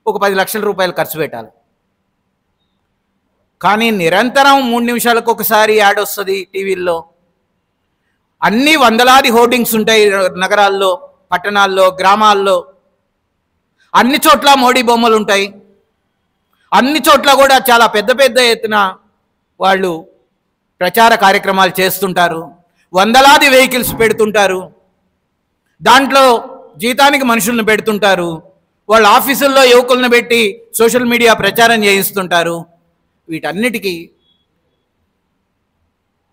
ఒక 10 లక్షల రూపాయలు ఖర్చు పెట్టాలి. కానీ నిరంతరం 3 నిమిషాలకు ఒకసారి యాడ్ వస్తుంది టీవీల్లో. అన్ని వందలాది హోర్డింగ్స్ ఉంటాయి నగరాల్లో, పట్టణాల్లో, గ్రామాల్లో. అన్ని చోట్ల మోడీ బొమ్మలు ఉంటాయి. అన్ని చోట్ల కూడా చాలా పెద్ద పెద్ద ఎత్తున వాళ్ళు ప్రచార కార్యక్రమాలు చేస్తుంటారు. వందలాది వెహికల్స్ పెడుతుంటారు. దాంట్లో జీతానికి మనుషులను పెడుతుంటారు. వాళ్ళ ఆఫీసుల్లో యువకులను పెట్టి సోషల్ మీడియా ప్రచారం చేయిస్తుంటారు. వీటన్నిటికీ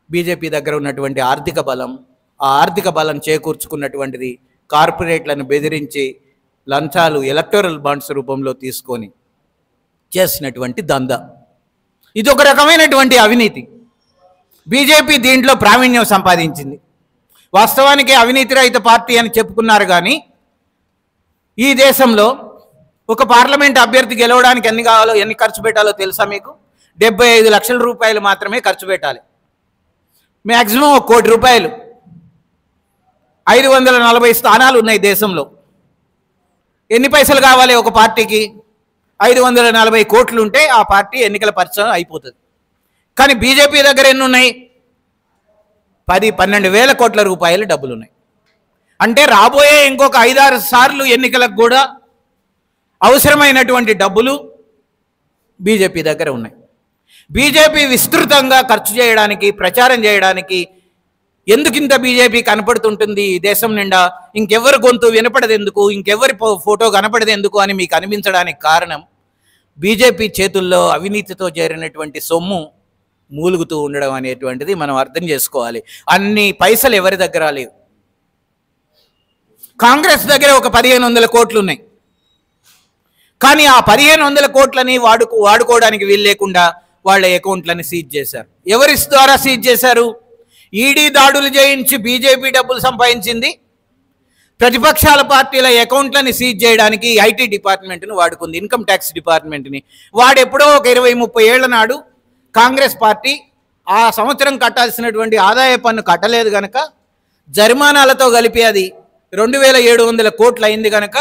బీజేపీ దగ్గర ఉన్నటువంటి ఆర్థిక బలం, ఆ ఆర్థిక బలం చేకూర్చుకున్నటువంటిది కార్పొరేట్లను బెదిరించి లంచాలు ఎలక్టోరల్ బాండ్స్ రూపంలో తీసుకొని చేసినటువంటి దందా. ఇది ఒక రకమైనటువంటి అవినీతి. బీజేపీ దీంట్లో ప్రావీణ్యం సంపాదించింది. వాస్తవానికి అవినీతి రహిత పార్టీ అని చెప్పుకున్నారు, కానీ ఈ దేశంలో ఒక పార్లమెంట్ అభ్యర్థి గెలవడానికి ఎన్ని ఖర్చు పెట్టాలో తెలుసా మీకు? 75 లక్షల రూపాయలు మాత్రమే ఖర్చు పెట్టాలి. మ్యాక్సిమం 1 కోటి రూపాయలు. 540 స్థానాలు ఉన్నాయి దేశంలో. ఎన్ని పైసలు కావాలి ఒక పార్టీకి? 540 కోట్లు ఉంటే ఆ పార్టీ ఎన్నికల పరిచయం అయిపోతుంది. కానీ బీజేపీ దగ్గర ఎన్ని ఉన్నాయి? 10-12 వేల కోట్ల రూపాయలు డబ్బులు ఉన్నాయి. అంటే రాబోయే ఇంకొక 5-6 సార్లు ఎన్నికలకు కూడా అవసరమైనటువంటి డబ్బులు బీజేపీ దగ్గర ఉన్నాయి. బీజేపీ విస్తృతంగా ఖర్చు చేయడానికి, ప్రచారం చేయడానికి ఎందుకింత బీజేపీ కనపడుతుంటుంది ఈ దేశం నిండా? ఇంకెవరి గొంతు వినపడదెందుకు, ఇంకెవరి ఫోటో కనపడదెందుకు అని మీకు అనిపించడానికి కారణం బీజేపీ చేతుల్లో అవినీతితో చేరినటువంటి సొమ్ము మూలుగుతూ ఉండడం అనేటువంటిది మనం అర్థం చేసుకోవాలి. అన్ని పైసలు ఎవరి దగ్గర లేవు. కాంగ్రెస్ దగ్గర ఒక 1500 కోట్లు ఉన్నాయి. కానీ ఆ 1500 కోట్లని వాడుకోవడానికి వీలు లేకుండా వాళ్ళ అకౌంట్లని సీజ్ చేశారు. ఎవరి ద్వారా సీజ్ చేశారు? ఈడీ దాడులు చేయించి బీజేపీ డబ్బులు సంపాదించింది. ప్రతిపక్షాల పార్టీల అకౌంట్లని సీజ్ చేయడానికి ఐటీ డిపార్ట్మెంట్ని వాడుకుంది, ఇన్కమ్ ట్యాక్స్ డిపార్ట్మెంట్ని. వాడెప్పుడో ఒక 20-30 ఏళ్ల నాడు కాంగ్రెస్ పార్టీ ఆ సంవత్సరం కట్టాల్సినటువంటి ఆదాయ పన్ను కట్టలేదు కనుక జరిమానాలతో కలిపి అది 2700 కోట్లు అయింది కనుక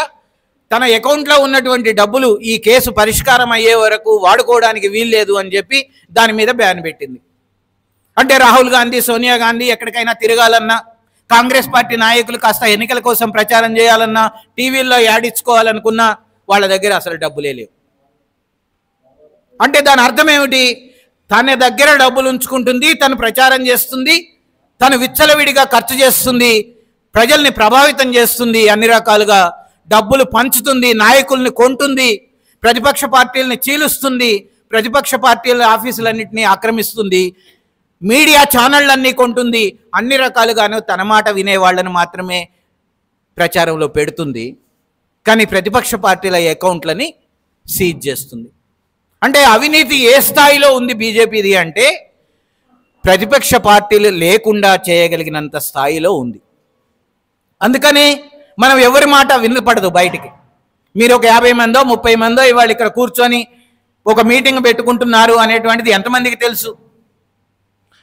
తన అకౌంట్లో ఉన్నటువంటి డబ్బులు ఈ కేసు పరిష్కారం అయ్యే వరకు వాడుకోవడానికి వీల్లేదు అని చెప్పి దాని మీద బ్యాన్ పెట్టింది. అంటే రాహుల్ గాంధీ, సోనియా గాంధీ ఎక్కడికైనా తిరగాలన్నా, కాంగ్రెస్ పార్టీ నాయకులు కాస్త ఎన్నికల కోసం ప్రచారం చేయాలన్నా, టీవీల్లో యాడ్ ఇచ్చుకోవాలనుకున్నా వాళ్ళ దగ్గర అసలు డబ్బులే లేవు. అంటే దాని అర్థం ఏమిటి? తన దగ్గర డబ్బులు ఉంచుకుంటుంది, తను ప్రచారం చేస్తుంది, తను విచ్చలవిడిగా ఖర్చు చేస్తుంది, ప్రజల్ని ప్రభావితం చేస్తుంది, అన్ని రకాలుగా డబ్బులు పంచుతుంది, నాయకుల్ని కొంటుంది, ప్రతిపక్ష పార్టీలని చీలుస్తుంది, ప్రతిపక్ష పార్టీల ఆఫీసులన్నింటినీ ఆక్రమిస్తుంది, మీడియా ఛానళ్ళన్నీ కొంటుంది, అన్ని రకాలుగాను తన మాట వినేవాళ్ళను మాత్రమే ప్రచారంలో పెడుతుంది. కానీ ప్రతిపక్ష పార్టీల అకౌంట్లని సీజ్ చేస్తుంది. అంటే అవినీతి ఏ స్థాయిలో ఉంది బీజేపీది అంటే ప్రతిపక్ష పార్టీలు లేకుండా చేయగలిగినంత స్థాయిలో ఉంది. అందుకని మనం ఎవరి మాట వినపడదు బయటికి. మీరు ఒక 50 మందో 30 మందో ఇవాళ ఇక్కడ కూర్చొని ఒక మీటింగ్ పెట్టుకుంటున్నారు అనేటువంటిది ఎంతమందికి తెలుసు?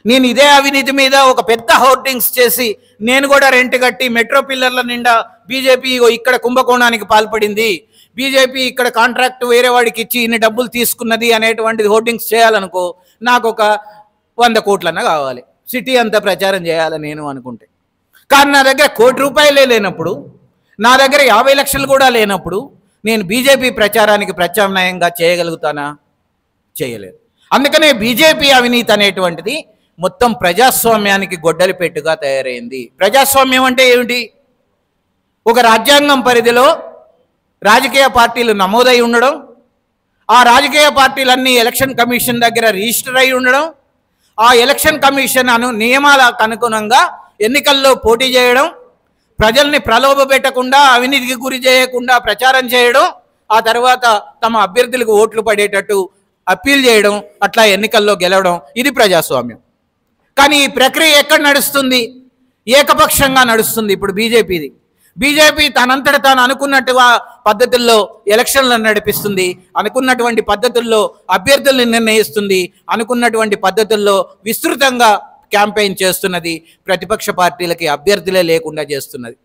నేను ఇదే అవినీతి మీద ఒక పెద్ద హోర్డింగ్స్ చేసి నేను కూడా రెంట్ కట్టి మెట్రో పిల్లర్ల నిండా బీజేపీ ఇక్కడ కుంభకోణానికి పాల్పడింది, బీజేపీ ఇక్కడ కాంట్రాక్ట్ వేరే వాడికి ఇచ్చి ఇన్ని డబ్బులు తీసుకున్నది అనేటువంటిది హోర్డింగ్స్ చేయాలనుకో, నాకు ఒక 100 కోట్లన్నా కావాలి, సిటీ అంతా ప్రచారం చేయాలని నేను అనుకుంటే. కానీ నా దగ్గర 1 కోటి రూపాయలే లేనప్పుడు, నా దగ్గర 50 లక్షలు కూడా లేనప్పుడు నేను బీజేపీ ప్రచారానికి ప్రత్యామ్నాయంగా చేయగలుగుతానా? చేయలేదు. అందుకనే బీజేపీ అవినీతి అనేటువంటిది మొత్తం ప్రజాస్వామ్యానికి గొడ్డలి పెట్టుగా తయారైంది. ప్రజాస్వామ్యం అంటే ఏమిటి? ఒక రాజ్యాంగం పరిధిలో రాజకీయ పార్టీలు నమోదై ఉండడం, ఆ రాజకీయ పార్టీలన్నీ ఎలక్షన్ కమిషన్ దగ్గర రిజిస్టర్ అయి ఉండడం, ఆ ఎలక్షన్ కమిషన్ నియమాలకు అనుగుణంగా ఎన్నికల్లో పోటీ చేయడం, ప్రజల్ని ప్రలోభ పెట్టకుండా, అవినీతికి గురి చేయకుండా ప్రచారం చేయడం, ఆ తర్వాత తమ అభ్యర్థులకు ఓట్లు పడేటట్టు అప్పీల్ చేయడం, అట్లా ఎన్నికల్లో గెలవడం, ఇది ప్రజాస్వామ్యం. కానీ ఈ ప్రక్రియ ఎక్కడ నడుస్తుంది? ఏకపక్షంగా నడుస్తుంది. ఇప్పుడు బీజేపీ తనంతట తాను అనుకున్నట్టుగా పద్ధతుల్లో ఎలక్షన్లను నడిపిస్తుంది, అనుకున్నటువంటి పద్ధతుల్లో అభ్యర్థుల్ని నిర్ణయిస్తుంది, అనుకున్నటువంటి పద్ధతుల్లో విస్తృతంగా క్యాంపెయిన్ చేస్తున్నది, ప్రతిపక్ష పార్టీలకి అభ్యర్థులే లేకుండా చేస్తున్నది.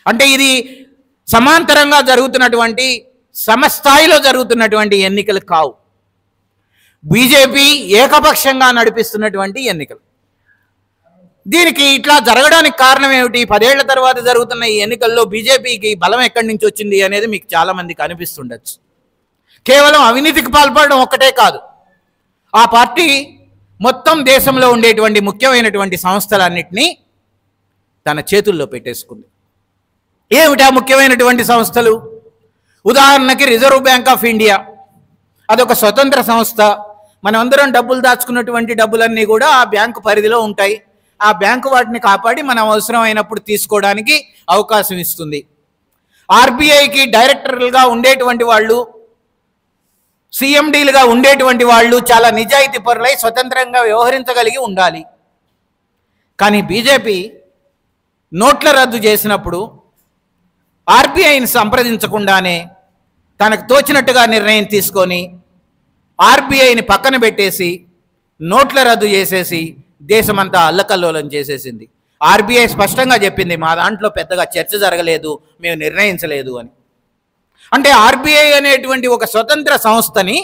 అంటే ఇది సమాంతరంగా జరుగుతున్నటువంటి, సమస్థాయిలో జరుగుతున్నటువంటి ఎన్నికలు కావు, బీజేపీ ఏకపక్షంగా నడిపిస్తున్నటువంటి ఎన్నికలు. దీనికి ఇట్లా జరగడానికి కారణం ఏమిటి? 10 ఏళ్ల తర్వాత జరుగుతున్న ఈ ఎన్నికల్లో బీజేపీకి బలం ఎక్కడి నుంచి వచ్చింది అనేది మీకు చాలా మందికి అనిపిస్తుండొచ్చు. కేవలం అవినీతికి పాల్పడడం ఒక్కటే కాదు, ఆ పార్టీ మొత్తం దేశంలో ఉండేటువంటి ముఖ్యమైనటువంటి సంస్థలన్నింటినీ తన చేతుల్లో పెట్టేసుకుంది. ఏమిటా ముఖ్యమైనటువంటి సంస్థలు? ఉదాహరణకి రిజర్వ్ బ్యాంక్ ఆఫ్ ఇండియా, అదొక స్వతంత్ర సంస్థ. మనమందరం డబ్బులు దాచుకున్నటువంటి డబ్బులన్నీ కూడా ఆ బ్యాంకు పరిధిలో ఉంటాయి. ఆ బ్యాంకు వాటిని కాపాడి మనం అవసరమైనప్పుడు తీసుకోవడానికి అవకాశం ఇస్తుంది. ఆర్బీఐకి డైరెక్టర్లుగా ఉండేటువంటి వాళ్ళు సిఎండీలుగా ఉండేటువంటి వాళ్ళు చాలా నిజాయితీ పరులై స్వతంత్రంగా వ్యవహరించగలిగి ఉండాలి. కానీ బీజేపీ నోట్ల రద్దు చేసినప్పుడు ఆర్బీఐని సంప్రదించకుండానే తనకు తోచినట్టుగా నిర్ణయం తీసుకొని ఆర్బీఐని పక్కన పెట్టేసి నోట్ల రద్దు చేసేసి దేశమంతా అల్లకల్లోలం చేసేసింది. ఆర్బీఐ స్పష్టంగా చెప్పింది, మా దాంట్లో పెద్దగా చర్చ జరగలేదు, మేము నిర్ణయించలేదు అని. అంటే ఆర్బీఐ అనేటువంటి ఒక స్వతంత్ర సంస్థని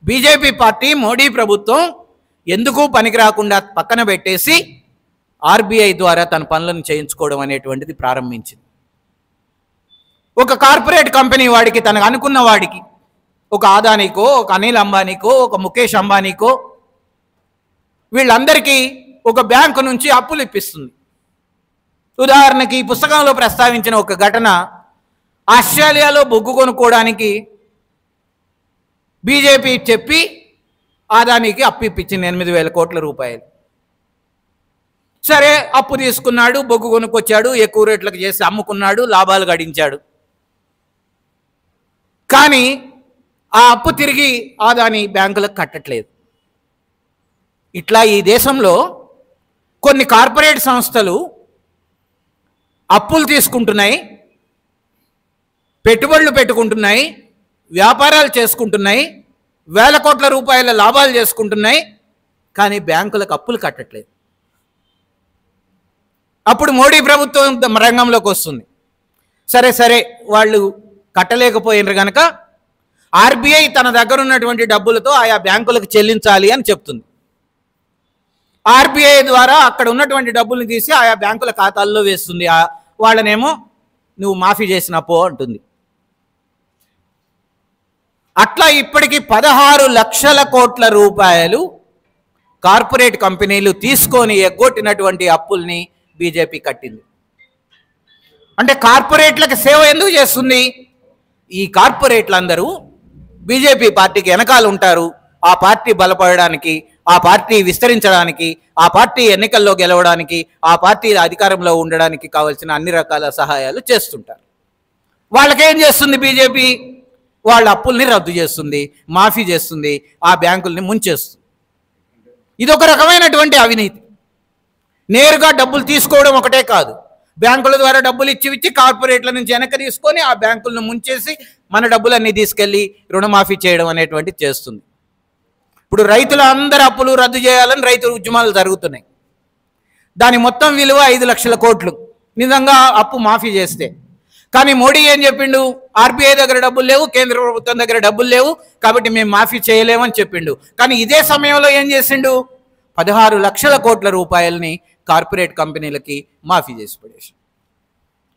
బీజేపీ పార్టీ, మోడీ ప్రభుత్వం ఎందుకు పనికి రాకుండా పక్కన పెట్టేసి ఆర్బీఐ ద్వారా తన పనులను చేయించుకోవడం అనేటువంటిది ప్రారంభించింది. ఒక కార్పొరేట్ కంపెనీ వాడికి, తనకు అనుకున్న వాడికి, ఒక ఆదానికో, ఒక అనిల్ అంబానీకో, ఒక ముఖేష్ అంబానీకో, వీళ్ళందరికీ ఒక బ్యాంకు నుంచి అప్పులు ఇప్పిస్తుంది. ఉదాహరణకి ఈ పుస్తకంలో ప్రస్తావించిన ఒక ఘటన, ఆస్ట్రేలియాలో బొగ్గు కొనుక్కోవడానికి బీజేపీ చెప్పి ఆదానికి అప్పు ఇప్పించింది 8,000 కోట్ల రూపాయలు. సరే, అప్పు తీసుకున్నాడు, బొగ్గు కొనుక్కొచ్చాడు, ఎక్కువ రేట్లకు చేసి అమ్ముకున్నాడు, లాభాలు గడించాడు. కానీ ఆ అప్పు తిరిగి ఆదాని బ్యాంకులకు కట్టట్లేదు. ఇట్లా ఈ దేశంలో కొన్ని కార్పొరేట్ సంస్థలు అప్పులు తీసుకుంటున్నాయి, పెట్టుబడులు పెట్టుకుంటున్నాయి, వ్యాపారాలు చేసుకుంటున్నాయి, వేల కోట్ల రూపాయల లాభాలు చేసుకుంటున్నాయి, కానీ బ్యాంకులకు అప్పులు కట్టట్లేదు. అప్పుడు మోడీ ప్రభుత్వం రంగంలోకి వస్తుంది. సరే వాళ్ళు కట్టలేకపోయినారు కనుక ఆర్బీఐ తన దగ్గర ఉన్నటువంటి డబ్బులతో ఆయా బ్యాంకులకు చెల్లించాలి అని చెప్తుంది. ఆర్బీఐ ద్వారా అక్కడ ఉన్నటువంటి డబ్బుల్ని తీసి ఆయా బ్యాంకుల ఖాతాల్లో వేస్తుంది. వాళ్ళనేమో నువ్వు మాఫీ చేసిన పో అంటుంది. అట్లా ఇప్పటికీ 16 లక్షల కోట్ల రూపాయలు కార్పొరేట్ కంపెనీలు తీసుకొని ఎగ్గొట్టినటువంటి అప్పుల్ని బీజేపీ కట్టింది. అంటే కార్పొరేట్లకు సేవ ఎందుకు చేస్తుంది? ఈ కార్పొరేట్లందరూ బీజేపీ పార్టీకి వెనకాల ఉంటారు. ఆ పార్టీ బలపడడానికి, ఆ పార్టీ విస్తరించడానికి, ఆ పార్టీ ఎన్నికల్లో గెలవడానికి, ఆ పార్టీ అధికారంలో ఉండడానికి కావాల్సిన అన్ని రకాల సహాయాలు చేస్తుంటారు. వాళ్ళకేం చేస్తుంది బీజేపీ? వాళ్ళ అప్పుల్ని రద్దు చేస్తుంది, మాఫీ చేస్తుంది, ఆ బ్యాంకుల్ని ముంచేస్తుంది. ఇదొక రకమైనటువంటి అవినీతి. నేరుగా డబ్బులు తీసుకోవడం ఒకటే కాదు, బ్యాంకుల ద్వారా డబ్బులు ఇచ్చి కార్పొరేట్ల నుంచి వెనక్కి తీసుకొని ఆ బ్యాంకులను ముంచేసి మన డబ్బులన్నీ తీసుకెళ్ళి రుణమాఫీ చేయడం అనేటువంటిది చేస్తుంది. ఇప్పుడు రైతుల అందరి అప్పులు రద్దు చేయాలని రైతు ఉద్యమాలు జరుగుతున్నాయి. దాని మొత్తం విలువ 5 లక్షల కోట్లు నిజంగా అప్పు మాఫీ చేస్తే. కానీ మోడీ ఏం చెప్పిండు? ఆర్బీఐ దగ్గర డబ్బులు లేవు, కేంద్ర ప్రభుత్వం దగ్గర డబ్బులు లేవు, కాబట్టి మేము మాఫీ చేయలేమని చెప్పిండు. కానీ ఇదే సమయంలో ఏం చేసిండు? 16 లక్షల కోట్ల రూపాయలని కార్పొరేట్ కంపెనీలకి మాఫీ చేసి పడేసి.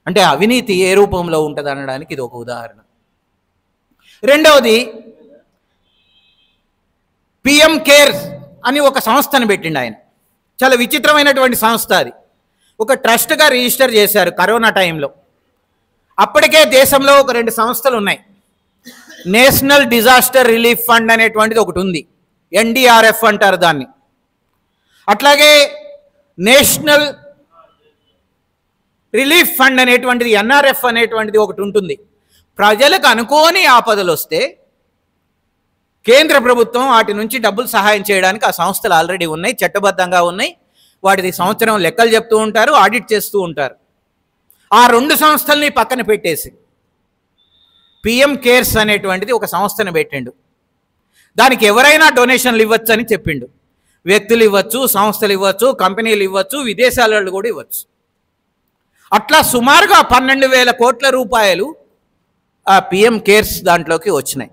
అంటే అవినీతి ఏ రూపంలో ఉంటుంది అనడానికి ఇది ఒక ఉదాహరణ. రెండవది, పిఎం కేర్స్ అని ఒక సంస్థను పెట్టిండు ఆయన. చాలా విచిత్రమైనటువంటి సంస్థ అది. ఒక ట్రస్ట్గా రిజిస్టర్ చేశారు కరోనా టైంలో. అప్పటికే దేశంలో ఒక 2 సంస్థలు ఉన్నాయి. నేషనల్ డిజాస్టర్ రిలీఫ్ ఫండ్ అనేటువంటిది ఒకటి ఉంది, ఎన్డీఆర్ఎఫ్ అంటారు దాన్ని. అట్లాగే నేషనల్ రిలీఫ్ ఫండ్ అనేటువంటిది, ఎన్ఆర్ఎఫ్ అనేటువంటిది ఒకటి ఉంటుంది. ప్రజలకు అనుకోని ఆపదలు వస్తే కేంద్ర ప్రభుత్వం వాటి నుంచి డబ్బులు సహాయం చేయడానికి ఆ సంస్థలు ఆల్రెడీ ఉన్నాయి, చట్టబద్ధంగా ఉన్నాయి. వాటిది సంవత్సరం లెక్కలు చెప్తూ ఉంటారు, ఆడిట్ చేస్తూ ఉంటారు. ఆ 2 సంస్థల్ని పక్కన పెట్టేసి పిఎం కేర్స్ అనేటువంటిది ఒక సంస్థను పెట్టిండు. దానికి ఎవరైనా డొనేషన్లు ఇవ్వచ్చు అని చెప్పిండు. వ్యక్తులు ఇవ్వచ్చు, సంస్థలు ఇవ్వచ్చు, కంపెనీలు ఇవ్వచ్చు, విదేశాల వాళ్ళు కూడా ఇవ్వచ్చు. అట్లా సుమారుగా 12,000 కోట్ల రూపాయలు ఆ పిఎం కేర్స్ దాంట్లోకి వచ్చినాయి.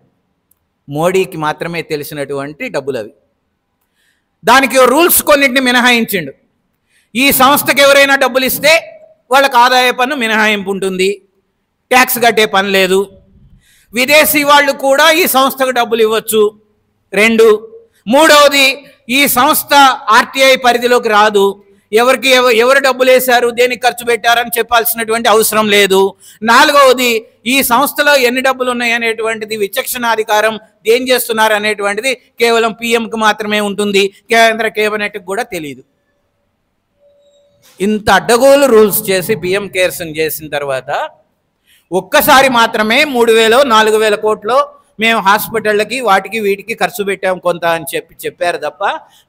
మోడీకి మాత్రమే తెలిసినటువంటి డబ్బులు అవి. దానికి రూల్స్ కొన్నింటిని మినహాయించిండు. ఈ సంస్థకి ఎవరైనా డబ్బులు ఇస్తే వాళ్ళకి ఆదాయ పన్ను మినహాయింపు ఉంటుంది, ట్యాక్స్ కట్టే పని లేదు. విదేశీ వాళ్ళు కూడా ఈ సంస్థకు డబ్బులు ఇవ్వచ్చు. 2. మూడవది, ఈ సంస్థ ఆర్టీఐ పరిధిలోకి రాదు. ఎవరు డబ్బులు వేశారు, దేనికి ఖర్చు పెట్టారని చెప్పాల్సినటువంటి అవసరం లేదు. 4వది, ఈ సంస్థలో ఎన్ని డబ్బులు ఉన్నాయి అనేటువంటిది విచక్షణాధికారం ఏం చేస్తున్నారు అనేటువంటిది కేవలం పిఎంకి మాత్రమే ఉంటుంది, కేంద్ర కేబినెట్కి కూడా తెలియదు. ఇంత అడ్డగోలు రూల్స్ చేసి పిఎం కేర్స్ని చేసిన తర్వాత ఒక్కసారి మాత్రమే 3,000 4,000 కోట్లు మేము హాస్పిటళ్ళకి వాటికి వీటికి ఖర్చు పెట్టాం కొంత అని చెప్పారు తప్ప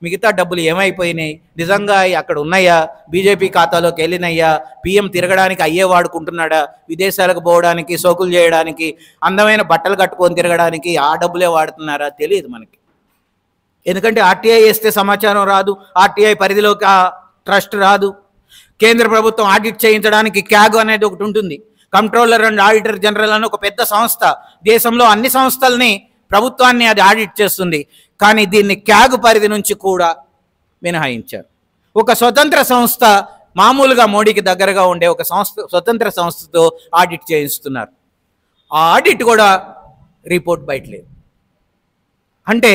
మిగతా డబ్బులు ఏమైపోయినాయి, నిజంగా అక్కడ ఉన్నాయా, బీజేపీ ఖాతాలోకి వెళ్ళినయ్యా, పిఎం తిరగడానికి అయ్యే వాడుకుంటున్నాడా, విదేశాలకు పోవడానికి, సోకులు చేయడానికి, అందమైన బట్టలు కట్టుకొని తిరగడానికి ఆ డబ్బులే వాడుతున్నారా తెలియదు మనకి. ఎందుకంటే ఆర్టీఐ వేస్తే సమాచారం రాదు, ఆర్టీఐ పరిధిలోకి ఆ ట్రస్ట్ రాదు. కేంద్ర ప్రభుత్వం ఆడిట్ చేయించడానికి క్యాగ్ అనేది ఒకటి ఉంటుంది, కంట్రోలర్ అండ్ ఆడిటర్ జనరల్ అని ఒక పెద్ద సంస్థ. దేశంలో అన్ని సంస్థల్ని, ప్రభుత్వాన్ని అది ఆడిట్ చేస్తుంది. కానీ దీన్ని క్యాగ్ పరిధి నుంచి కూడా మినహాయించారు. ఒక స్వతంత్ర సంస్థ, మామూలుగా మోడీకి దగ్గరగా ఉండే ఒక సంస్థ, స్వతంత్ర సంస్థతో ఆడిట్ చేయిస్తున్నారు. ఆ ఆడిట్ కూడా రిపోర్ట్ బయటలేదు. అంటే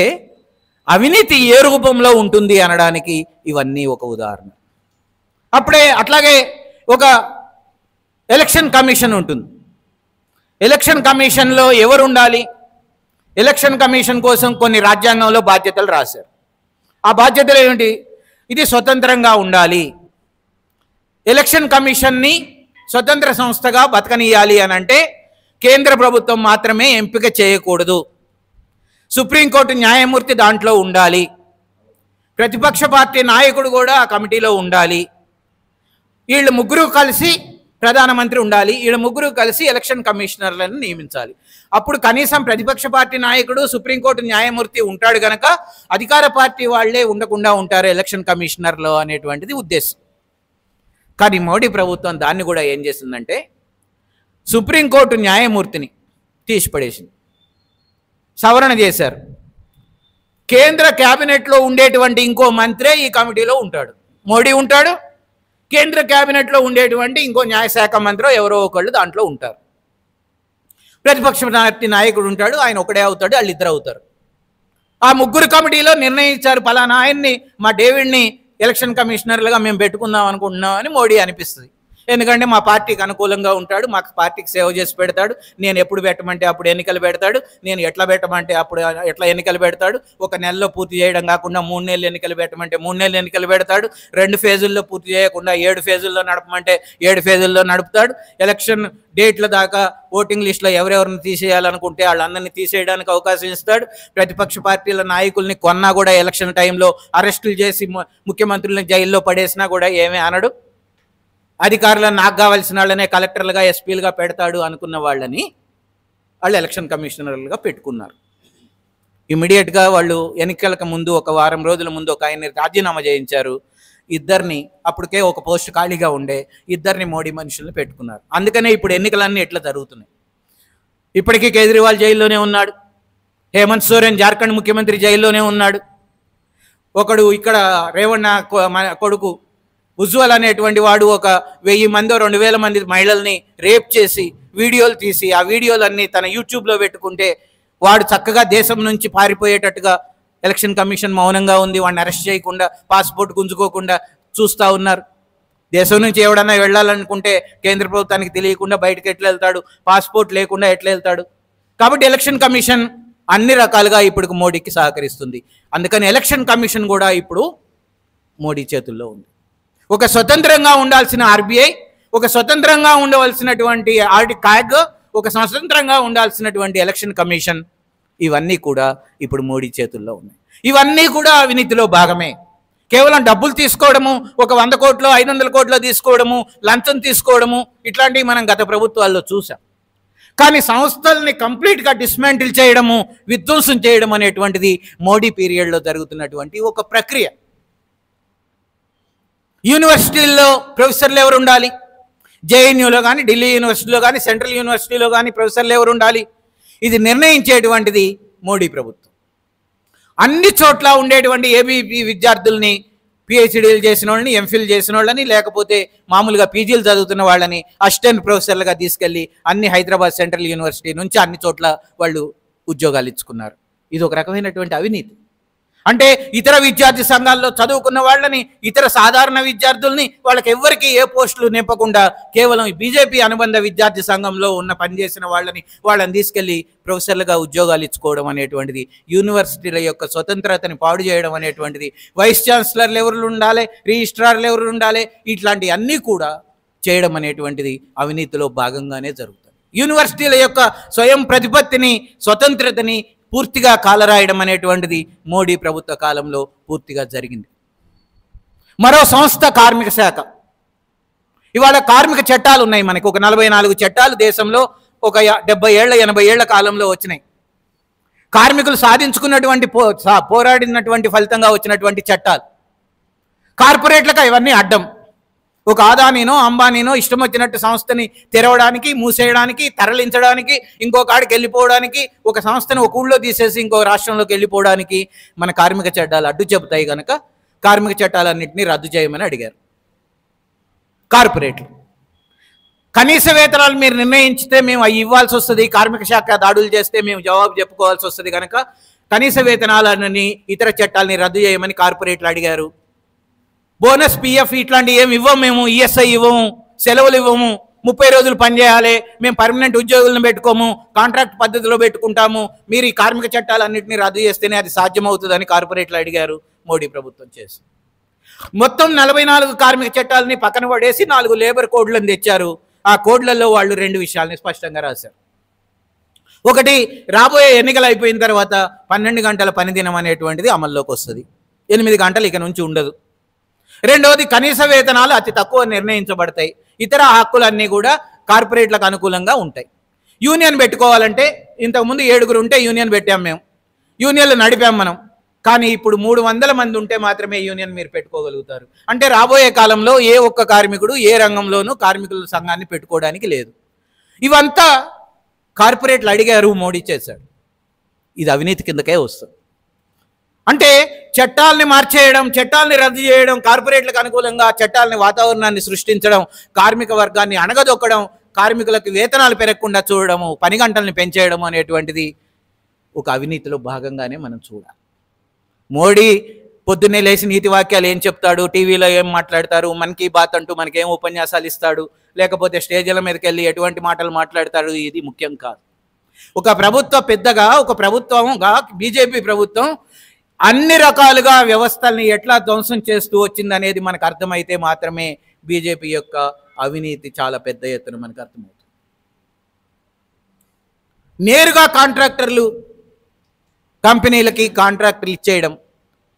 అవినీతి ఏ రూపంలో ఉంటుంది అనడానికి ఇవన్నీ ఒక ఉదాహరణ. అప్పుడే అట్లాగే ఒక ఎలక్షన్ కమిషన్ ఉంటుంది. ఎలక్షన్ కమిషన్లో ఎవరు ఉండాలి? ఎలక్షన్ కమిషన్ కోసం కొన్ని రాజ్యాంగంలో బాధ్యతలు రాశారు. ఆ బాధ్యతలు ఏమిటి? ఇది స్వతంత్రంగా ఉండాలి, ఎలక్షన్ కమిషన్ని స్వతంత్ర సంస్థగా బతకనీయాలి అని అంటే కేంద్ర ప్రభుత్వం మాత్రమే ఎంపిక చేయకూడదు, సుప్రీంకోర్టు న్యాయమూర్తి దాంట్లో ఉండాలి, ప్రతిపక్ష పార్టీ నాయకుడు కూడా ఆ కమిటీలో ఉండాలి, వీళ్ళు ముగ్గురు కలిసి ప్రధానమంత్రి ఉండాలి, వీళ్ళు ముగ్గురు కలిసి ఎలక్షన్ కమిషనర్లను నియమించాలి. అప్పుడు కనీసం ప్రతిపక్ష పార్టీ నాయకుడు, సుప్రీంకోర్టు న్యాయమూర్తి ఉంటాడు కనుక అధికార పార్టీ వాళ్లే ఉండకుండా ఉంటారు ఎలక్షన్ కమిషనర్లో అనేటువంటిది ఉద్దేశం. కానీ మోడీ ప్రభుత్వం దాన్ని కూడా ఏం చేసిందంటే సుప్రీంకోర్టు న్యాయమూర్తిని తీసిపడేసింది, సవరణ చేశారు. కేంద్ర క్యాబినెట్లో ఉండేటువంటి ఇంకో మంత్రే ఈ కమిటీలో ఉంటాడు, మోడీ ఉంటాడు. కేంద్ర క్యాబినెట్లో ఉండేటువంటి ఇంకో న్యాయశాఖ మంత్రి ఎవరో ఒకళ్ళు దాంట్లో ఉంటారు. ప్రతిపక్ష పార్టీ నాయకుడు ఉంటాడు, ఆయన ఒకడే అవుతాడు, వాళ్ళు ఇద్దరు అవుతారు. ఆ ముగ్గురు కమిటీలో నిర్ణయించారు, పలానా ఆయన్ని, మా డేవిడ్ని ఎలక్షన్ కమిషనర్లుగా మేము పెట్టుకుందాం అనుకుంటున్నాం అని మోడీ అనిపిస్తుంది. ఎందుకంటే మా పార్టీకి అనుకూలంగా ఉంటాడు, మా పార్టీకి సేవ చేసి పెడతాడు, నేను ఎప్పుడు పెట్టమంటే అప్పుడు ఎన్నికలు పెడతాడు, నేను ఎట్లా పెట్టమంటే అప్పుడు ఎట్లా ఎన్నికలు పెడతాడు, ఒక నెలలో పూర్తి చేయడం కాకుండా 3 నెలలు ఎన్నికలు పెట్టమంటే 3 నెలలు ఎన్నికలు పెడతాడు, 2 ఫేజుల్లో పూర్తి చేయకుండా 7 ఫేజుల్లో నడపమంటే 7 ఫేజుల్లో నడుపుతాడు. ఎలక్షన్ డేట్ల దాకా ఓటింగ్ లిస్టులో ఎవరెవరిని తీసేయాలనుకుంటే వాళ్ళందరినీ తీసేయడానికి అవకాశం ఇస్తాడు. ప్రతిపక్ష పార్టీల నాయకుల్ని కొన్నా కూడా ఎలక్షన్ టైంలో అరెస్టులు చేసి ముఖ్యమంత్రులను జైల్లో పడేసినా కూడా ఏమీ అనడు. అధికారులను నాకు కావాల్సిన వాళ్ళనే కలెక్టర్లుగా, ఎస్పీలుగా పెడతాడు అనుకున్న వాళ్ళని వాళ్ళు ఎలక్షన్ కమిషనర్లుగా పెట్టుకున్నారు. ఇమీడియట్గా వాళ్ళు ఎన్నికలకు ముందు ఒక వారం రోజుల ముందు ఒక ఆయన్ని రాజీనామా చేయించారు. ఇద్దరిని, అప్పటికే ఒక పోస్ట్ ఖాళీగా ఉండే ఇద్దరిని మోడీ మనుషుల్ని పెట్టుకున్నారు. అందుకనే ఇప్పుడు ఎన్నికలన్నీ ఎట్లా జరుగుతున్నాయి. ఇప్పటికీ కేజ్రీవాల్ జైల్లోనే ఉన్నాడు, హేమంత్ సోరెన్ జార్ఖండ్ ముఖ్యమంత్రి జైల్లోనే ఉన్నాడు. ఒకడు ఇక్కడ రేవణ్ణ కొడుకు ఉజ్వల్ అనేటువంటి వాడు ఒక 1000 మందో 2000 మంది మహిళల్ని రేప్ చేసి వీడియోలు తీసి ఆ వీడియోలన్నీ తన యూట్యూబ్లో పెట్టుకుంటే వాడు చక్కగా దేశం నుంచి పారిపోయేటట్టుగా ఎలక్షన్ కమిషన్ మౌనంగా ఉంది, వాడిని అరెస్ట్ చేయకుండా, పాస్పోర్ట్ గుంజుకోకుండా చూస్తూ ఉన్నారు. దేశం నుంచి ఎవడన్నా వెళ్ళాలనుకుంటే కేంద్ర ప్రభుత్వానికి తెలియకుండా బయటకు ఎట్లా వెళ్తాడు, పాస్పోర్ట్ లేకుండా ఎట్లా వెళ్తాడు. కాబట్టి ఎలక్షన్ కమిషన్ అన్ని రకాలుగా ఇప్పుడు మోడీకి సహకరిస్తుంది. అందుకని ఎలక్షన్ కమిషన్ కూడా ఇప్పుడు మోడీ చేతుల్లో ఉంది. ఒక స్వతంత్రంగా ఉండాల్సిన ఆర్బీఐ, ఒక స్వతంత్రంగా ఉండవలసినటువంటి క్యాగ్, ఒక స్వతంత్రంగా ఉండాల్సినటువంటి ఎలక్షన్ కమిషన్, ఇవన్నీ కూడా ఇప్పుడు మోడీ చేతుల్లో ఉన్నాయి. ఇవన్నీ కూడా అవినీతిలో భాగమే. కేవలం డబ్బులు తీసుకోవడము, ఒక 100 కోట్లు 500 కోట్లు తీసుకోవడము, లంచం తీసుకోవడము, ఇట్లాంటివి మనం గత ప్రభుత్వాల్లో చూసాం. కానీ సంస్థల్ని కంప్లీట్గా డిస్మాంటిల్ చేయడము, విధ్వంసం చేయడం అనేటువంటిది మోడీ పీరియడ్లో జరుగుతున్నటువంటి ఒక ప్రక్రియ. యూనివర్సిటీల్లో ప్రొఫెసర్లు ఎవరు ఉండాలి? జేఎన్యూలో కానీ, ఢిల్లీ యూనివర్సిటీలో కానీ, సెంట్రల్ యూనివర్సిటీలో కానీ ప్రొఫెసర్లు ఎవరు ఉండాలి? ఇది నిర్ణయించేటువంటిది మోడీ ప్రభుత్వం. అన్ని చోట్ల ఉండేటువంటి ఏబీపీ విద్యార్థుల్ని, పిహెచ్డీలు చేసిన వాళ్ళని, ఎంఫిల్ చేసిన వాళ్ళని, లేకపోతే మామూలుగా పీజీలు చదువుతున్న వాళ్ళని అసిస్టెంట్ ప్రొఫెసర్లుగా తీసుకెళ్ళి అన్ని హైదరాబాద్ సెంట్రల్ యూనివర్సిటీ నుంచి అన్ని చోట్ల వాళ్ళు ఉద్యోగాలు ఇచ్చుకున్నారు. ఇది ఒక రకమైనటువంటి అవినీతి. అంటే ఇతర విద్యార్థి సంఘాల్లో చదువుకున్న వాళ్ళని, ఇతర సాధారణ విద్యార్థుల్ని, వాళ్ళకి ఎవ్వరికి ఏ పోస్టులు నింపకుండా కేవలం బీజేపీ అనుబంధ విద్యార్థి సంఘంలో పనిచేసిన వాళ్ళని తీసుకెళ్లి ప్రొఫెసర్లుగా ఉద్యోగాలు ఇచ్చుకోవడం అనేటువంటిది, యూనివర్సిటీల యొక్క స్వతంత్రతని పాడు చేయడం అనేటువంటిది, వైస్ ఛాన్సలర్లు ఎవరు ఉండాలి, రిజిస్ట్రార్లు ఎవరు ఉండాలి, ఇట్లాంటి అన్నీ కూడా చేయడం అనేటువంటిది అవినీతిలో భాగంగానే జరుగుతుంది. యూనివర్సిటీల యొక్క స్వయం ప్రతిపత్తిని, స్వతంత్రతని పూర్తిగా కాలరాయడం అనేటువంటిది మోడీ ప్రభుత్వ కాలంలో పూర్తిగా జరిగింది. మరో సంస్థ కార్మిక శాఖ. ఇవాళ కార్మిక చట్టాలు ఉన్నాయి మనకు. ఒక 44 చట్టాలు దేశంలో ఒక 70 ఏళ్ల 80 ఏళ్ల కాలంలో వచ్చినాయి. కార్మికులు సాధించుకున్నటువంటి పోరాడినటువంటి ఫలితంగా వచ్చినటువంటి చట్టాలు. కార్పొరేట్లకు ఇవన్నీ అడ్డం. ఒక అదానీనో అంబానీనో ఇష్టం వచ్చినట్టు సంస్థని తెరవడానికి, మూసేయడానికి, తరలించడానికి, ఇంకొక ఆడికి వెళ్ళిపోవడానికి, ఒక సంస్థను ఒక ఊళ్ళో తీసేసి ఇంకో రాష్ట్రంలోకి వెళ్ళిపోవడానికి మన కార్మిక చట్టాలు అడ్డు చెబుతాయి కనుక కార్మిక చట్టాలన్నింటినీ రద్దు చేయమని అడిగారు కార్పొరేట్లు. కనీస వేతనాలు మీరు నిర్ణయించితే మేము అవి ఇవ్వాల్సి వస్తుంది, కార్మిక శాఖ దాడులు చేస్తే మేము జవాబు చెప్పుకోవాల్సి వస్తుంది కనుక కనీస వేతనాలని ఇతర చట్టాలని రద్దు చేయమని కార్పొరేట్లు అడిగారు. బోనస్, పిఎఫ్ ఇట్లాంటివి ఏమి ఇవ్వము, మేము ఈఎస్ఐ ఇవ్వము, సెలవులు ఇవ్వము, 30 రోజులు పనిచేయాలి, మేము పర్మనెంట్ ఉద్యోగులను పెట్టుకోము, కాంట్రాక్ట్ పద్ధతిలో పెట్టుకుంటాము, మీరు ఈ కార్మిక చట్టాలన్నింటినీ రద్దు చేస్తేనే అది సాధ్యమవుతుందని కార్పొరేట్లు అడిగారు. మోడీ ప్రభుత్వం చేసి మొత్తం 44 కార్మిక చట్టాలని పక్కన పడేసి 4 లేబర్ కోడ్లను తెచ్చారు. ఆ కోడ్లలో వాళ్ళు 2 విషయాలని స్పష్టంగా రాశారు. ఒకటి, రాబోయే ఎన్నికలు అయిపోయిన తర్వాత 12 గంటల పనిదినం అనేటువంటిది అమల్లోకి వస్తుంది, 8 గంటలు ఇక నుంచి ఉండదు. రెండవది, కనీస వేతనాలు అతి తక్కువ నిర్ణయించబడతాయి, ఇతర హక్కులన్నీ కూడా కార్పొరేట్లకు అనుకూలంగా ఉంటాయి. యూనియన్ పెట్టుకోవాలంటే ఇంతకుముందు 7 ఉంటే యూనియన్ పెట్టాం మేము, యూనియన్లు నడిపాం మనం. కానీ ఇప్పుడు 300 మంది ఉంటే మాత్రమే యూనియన్ మీరు పెట్టుకోగలుగుతారు. అంటే రాబోయే కాలంలో ఏ ఒక్క కార్మికుడు ఏ రంగంలోనూ కార్మికుల సంఘాన్ని పెట్టుకోవడానికి లేదు. ఇవంతా కార్పొరేట్లు అడిగారు, మోడీ చేశాడు. ఇది అవినీతి కిందకే వస్తుంది. అంటే చట్టాలని మార్చేయడం, చట్టాలని రద్దు చేయడం, కార్పొరేట్లకు అనుకూలంగా చట్టాలని వాతావరణాన్ని సృష్టించడం, కార్మిక వర్గాన్ని అణగదొక్కడం, కార్మికులకు వేతనాలు పెరగకుండా చూడడము, పని గంటల్ని పెంచేయడం అనేటువంటిది ఒక అవినీతిలో భాగంగానే మనం చూడాలి. మోడీ పొద్దున్నే లేచి నీతి వాక్యాలు ఏం చెప్తాడు, టీవీలో ఏం మాట్లాడతారు, మన్ కీ బాత్ అంటూ మనకేం ఉపన్యాసాలు ఇస్తాడు, లేకపోతే స్టేజ్ల మీదకి వెళ్ళి ఎటువంటి మాటలు మాట్లాడతాడు, ఇది ముఖ్యం కాదు. ఒక ప్రభుత్వ పెద్దగా, ఒక ప్రభుత్వంగా బీజేపీ ప్రభుత్వం అన్ని రకాలుగా వ్యవస్థల్ని ఎట్లా ధ్వంసం చేస్తూ వచ్చింది అనేది మనకు అర్థమైతే మాత్రమే బీజేపీ యొక్క అవినీతి చాలా పెద్ద ఎత్తున మనకు అర్థమవుతుంది. నేరుగా కాంట్రాక్టర్లు కంపెనీలకి కాంట్రాక్టర్లు ఇచ్చేయడం.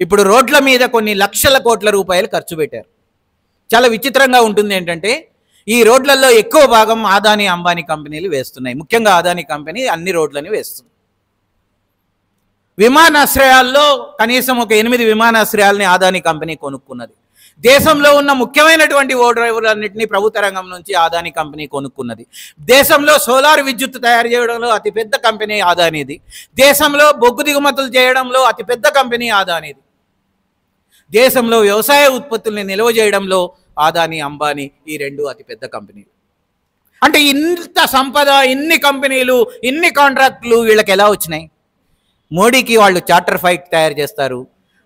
ఇప్పుడు రోడ్ల మీద కొన్ని లక్షల కోట్ల రూపాయలు ఖర్చు పెట్టారు. చాలా విచిత్రంగా ఉంటుంది ఏంటంటే, ఈ రోడ్లలో ఎక్కువ భాగం అదానీ అంబానీ కంపెనీలు వేస్తున్నాయి. ముఖ్యంగా అదానీ కంపెనీ అన్ని రోడ్లని వేస్తుంది. విమానాశ్రయాల్లో కనీసం ఒక 8 విమానాశ్రయాలని అదానీ కంపెనీ కొనుక్కున్నది. దేశంలో ఉన్న ముఖ్యమైనటువంటి ఓ డ్రైవర్లన్నింటినీ ప్రభుత్వ రంగం నుంచి అదానీ కంపెనీ కొనుక్కున్నది. దేశంలో సోలార్ విద్యుత్ తయారు చేయడంలో అతిపెద్ద కంపెనీ అదానీది. దేశంలో బొగ్గు దిగుమతులు చేయడంలో అతిపెద్ద కంపెనీ అదానీది. దేశంలో వ్యవసాయ ఉత్పత్తుల్ని నిల్వ చేయడంలో అదానీ అంబానీ ఈ 2 అతిపెద్ద కంపెనీలు. అంటే ఇంత సంపద, ఇన్ని కంపెనీలు, ఇన్ని కాంట్రాక్టులు వీళ్ళకి ఎలా వచ్చినాయి? మోడీకి వాళ్ళు చార్టర్ ఫైట్ తయారు చేస్తారు,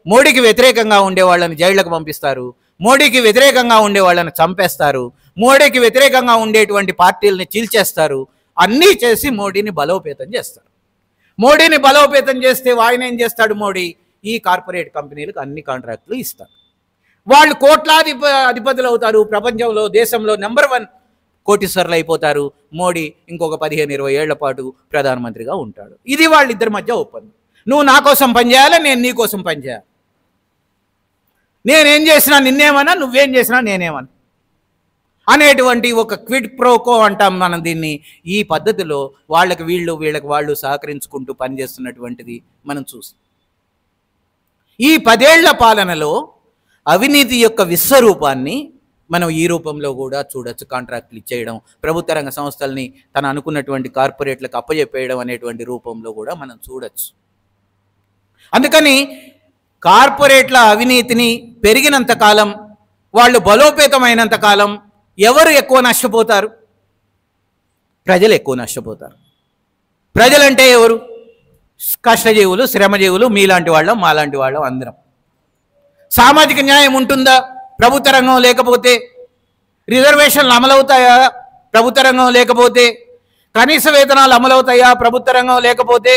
మోడీకి వ్యతిరేకంగా ఉండే వాళ్ళని జైళ్లకు పంపిస్తారు, మోడీకి వ్యతిరేకంగా ఉండే వాళ్ళని చంపేస్తారు, మోడీకి వ్యతిరేకంగా ఉండేటువంటి పార్టీలని చీల్చేస్తారు. అన్నీ చేసి మోడీని బలోపేతం చేస్తారు. మోడీని బలోపేతం చేస్తే ఆయన ఏం చేస్తాడు? మోడీ ఈ కార్పొరేట్ కంపెనీలకు అన్ని కాంట్రాక్టులు ఇస్తారు. వాళ్ళు కోట్లాది అధిపతులు అవుతారు. ప్రపంచంలో, దేశంలో నెంబర్ 1 కోటీశ్వర్లు అయిపోతారు. మోడీ ఇంకొక 15-20 ఏళ్ల పాటు ప్రధానమంత్రిగా ఉంటాడు. ఇది వాళ్ళిద్దరి మధ్య ఒప్పందం. నువ్వు నా కోసం పనిచేయాలి, నేను నీ కోసం పనిచేయాలి. నేనేం చేసినా నిన్నేమన్నా, నువ్వేం చేసినా నేనేమన్నా అనేటువంటి ఒక క్విడ్ ప్రోకో అంటాం మనం దీన్ని. ఈ పద్ధతిలో వాళ్ళకి వీళ్ళు, వీళ్ళకి వాళ్ళు సహకరించుకుంటూ పనిచేస్తున్నటువంటిది మనం చూస్తాం. ఈ 10 ఏళ్ల పాలనలో అవినీతి యొక్క విశ్వరూపాన్ని మనం ఈ రూపంలో కూడా చూడొచ్చు. కాంట్రాక్టులు ఇచ్చేయడం, ప్రభుత్వ రంగ సంస్థల్ని తను అనుకున్నటువంటి కార్పొరేట్లకు అప్పచెప్పేయడం అనేటువంటి రూపంలో కూడా మనం చూడొచ్చు. అందుకని కార్పొరేట్ల అవినీతిని పెరిగినంత కాలం, వాళ్ళు బలోపేతమైనంత కాలం ఎవరు ఎక్కువ నష్టపోతారు? ప్రజలు ఎక్కువ నష్టపోతారు. ప్రజలంటే ఎవరు? కష్టజీవులు, శ్రమజీవులు, మీలాంటి వాళ్ళం, మాలాంటి వాళ్ళం అందరం. సామాజిక న్యాయం ఉంటుందా ప్రభుత్వ రంగం లేకపోతే? రిజర్వేషన్లు అమలవుతాయా ప్రభుత్వ రంగం లేకపోతే? కనీస వేతనాలు అమలవుతాయా ప్రభుత్వ రంగం లేకపోతే?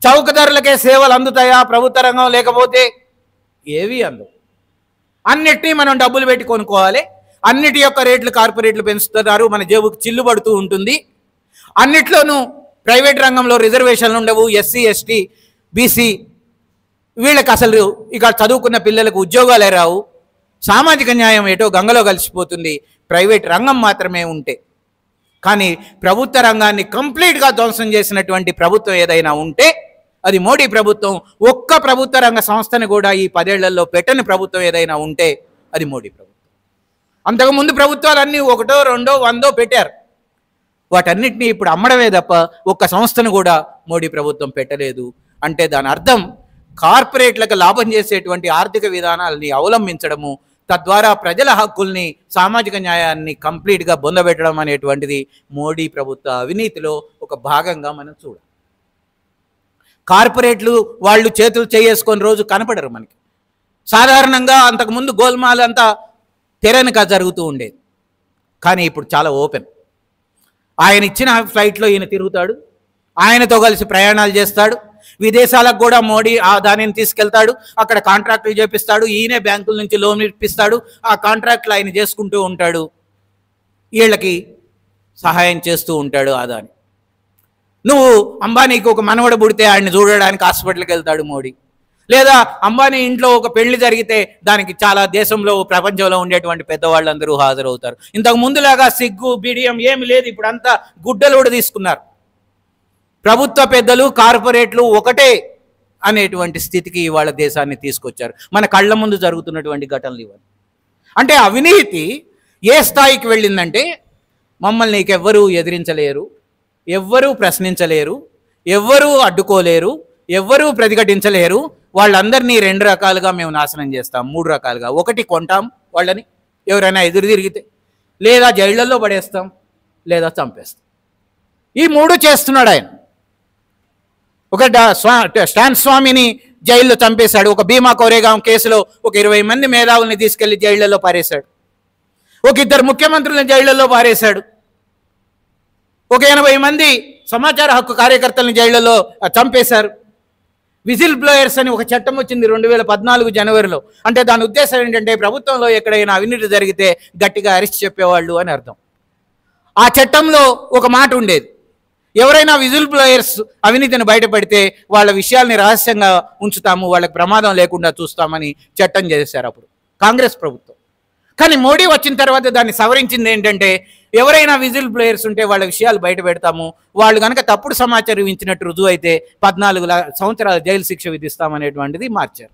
చౌక ధరలకే సేవలు అందుతాయా ప్రభుత్వ రంగం లేకపోతే? ఏవి అందవు. అన్నిటినీ మనం డబ్బులు పెట్టి కొనుక్కోవాలి. అన్నిటి యొక్క రేట్లు కార్పొరేట్లు పెంచుతున్నారు. మన జేబుకు చిల్లు పడుతూ ఉంటుంది. అన్నిట్లోనూ ప్రైవేట్ రంగంలో రిజర్వేషన్లు ఉండవు. ఎస్సీ ఎస్టీ బీసీ వీళ్ళకి అసలు ఇక చదువుకున్న పిల్లలకు ఉద్యోగాలే రావు. సామాజిక న్యాయం ఏటో గంగలో కలిసిపోతుంది ప్రైవేట్ రంగం మాత్రమే ఉంటే. కానీ ప్రభుత్వ రంగాన్ని కంప్లీట్గా ధ్వంసం చేసినటువంటి ప్రభుత్వం ఏదైనా ఉంటే అది మోడీ ప్రభుత్వం. ఒక్క ప్రభుత్వ రంగ సంస్థను కూడా ఈ 10 ఏళ్లలో పెట్టని ప్రభుత్వం ఏదైనా ఉంటే అది మోడీ ప్రభుత్వం. అంతకుముందు ప్రభుత్వాలన్నీ 1, 2, 100 పెట్టారు. వాటన్నిటినీ ఇప్పుడు అమ్మడమే తప్ప ఒక్క సంస్థను కూడా మోడీ ప్రభుత్వం పెట్టలేదు. అంటే దాని అర్థం కార్పొరేట్లకు లాభం చేసేటువంటి ఆర్థిక విధానాలని అవలంబించడము, తద్వారా ప్రజల హక్కుల్ని సామాజిక న్యాయాన్ని కంప్లీట్గా బొందబెట్టడం అనేటువంటిది మోడీ ప్రభుత్వ అవినీతిలో ఒక భాగంగా మనం చూడాలి. కార్పొరేట్లు వాళ్ళు చేతులు చేసుకొని రోజు కనపడరు మనకి. సాధారణంగా అంతకుముందు గోల్మాల్ అంతా తెరనక జరుగుతూ ఉండేది. కానీ ఇప్పుడు చాలా ఓపెన్. ఆయన ఇచ్చిన ఫ్లైట్లో ఈయన తిరుగుతాడు, ఆయనతో కలిసి ప్రయాణాలు చేస్తాడు, విదేశాలకు కూడా మోడీ ఆ దానిని తీసుకెళ్తాడు, అక్కడ కాంట్రాక్టులు చేపిస్తాడు, ఈయనే బ్యాంకుల నుంచి లోన్ ఇప్పిస్తాడు, ఆ కాంట్రాక్టులు ఆయన చేసుకుంటూ ఉంటాడు, వీళ్ళకి సహాయం చేస్తూ ఉంటాడు ఆదాని. నువ్వు అంబానీకి ఒక మనవడు పుడితే ఆయన్ని చూడడానికి హాస్పిటల్కి వెళ్తాడు మోడీ. లేదా అంబానీ ఇంట్లో ఒక పెళ్లి జరిగితే దానికి చాలా దేశంలో ప్రపంచంలో ఉండేటువంటి పెద్దవాళ్ళందరూ హాజరవుతారు. ఇంతకు ముందులాగా సిగ్గు బిడియం ఏమి లేదు. ఇప్పుడు అంతా గుడ్డలు కూడా తీసుకున్నారు. ప్రభుత్వ పెద్దలు కార్పొరేట్లు ఒకటే అనేటువంటి స్థితికి ఇవాళ దేశాన్ని తీసుకొచ్చారు. మన కళ్ళ ముందు జరుగుతున్నటువంటి ఘటనలు ఇవన్నీ. అంటే అవినీతి ఏ స్థాయికి వెళ్ళిందంటే మమ్మల్ని నీకెవ్వరూ ఎదిరించలేరు, ఎవ్వరూ ప్రశ్నించలేరు, ఎవ్వరూ అడ్డుకోలేరు, ఎవ్వరూ ప్రతిఘటించలేరు, వాళ్ళందరినీ 2 రకాలుగా మేము నాశనం చేస్తాం. 3 రకాలుగా. ఒకటి కొంటాం వాళ్ళని ఎవరైనా ఎదురు తిరిగితే, లేదా జైళ్లలో పడేస్తాం, లేదా చంపేస్తాం. ఈ 3 చేస్తున్నాడు ఆయన. ఒక స్టాన్ స్వామిని జైల్లో చంపేశాడు. ఒక భీమా కోరేగాం కేసులో ఒక 20 మంది మేధావుల్ని తీసుకెళ్లి జైళ్లలో పారేశాడు. ఒక 2 ముఖ్యమంత్రులను జైళ్లలో పారేశాడు. ఒక 80 మంది సమాచార హక్కు కార్యకర్తలను జైళ్లలో చంపేశారు. విజిల్ బ్లోయర్స్ అని ఒక చట్టం వచ్చింది 2014 జనవరిలో. అంటే దాని ఉద్దేశం ఏంటంటే ప్రభుత్వంలో ఎక్కడైనా అవినీతి జరిగితే గట్టిగా అరెస్ట్ చెప్పేవాళ్ళు అని అర్థం. ఆ చట్టంలో ఒక మాట ఉండేది, ఎవరైనా విజిల్ బ్లోయర్స్ అవినీతిని బయటపడితే వాళ్ళ విషయాల్ని రహస్యంగా ఉంచుతాము, వాళ్ళకి ప్రమాదం లేకుండా చూస్తామని చట్టం చేశారు అప్పుడు కాంగ్రెస్ ప్రభుత్వం. కానీ మోడీ వచ్చిన తర్వాత దాన్ని సవరించింది ఏంటంటే ఎవరైనా విజిల్ బ్లోయర్స్ ఉంటే వాళ్ళ విషయాలు బయట పెడతాము, వాళ్ళు కనుక తప్పుడు సమాచారం ఇచ్చినట్టు రుజువు అయితే 14 సంవత్సరాల జైలు శిక్ష విధిస్తామనేటువంటిది మార్చారు.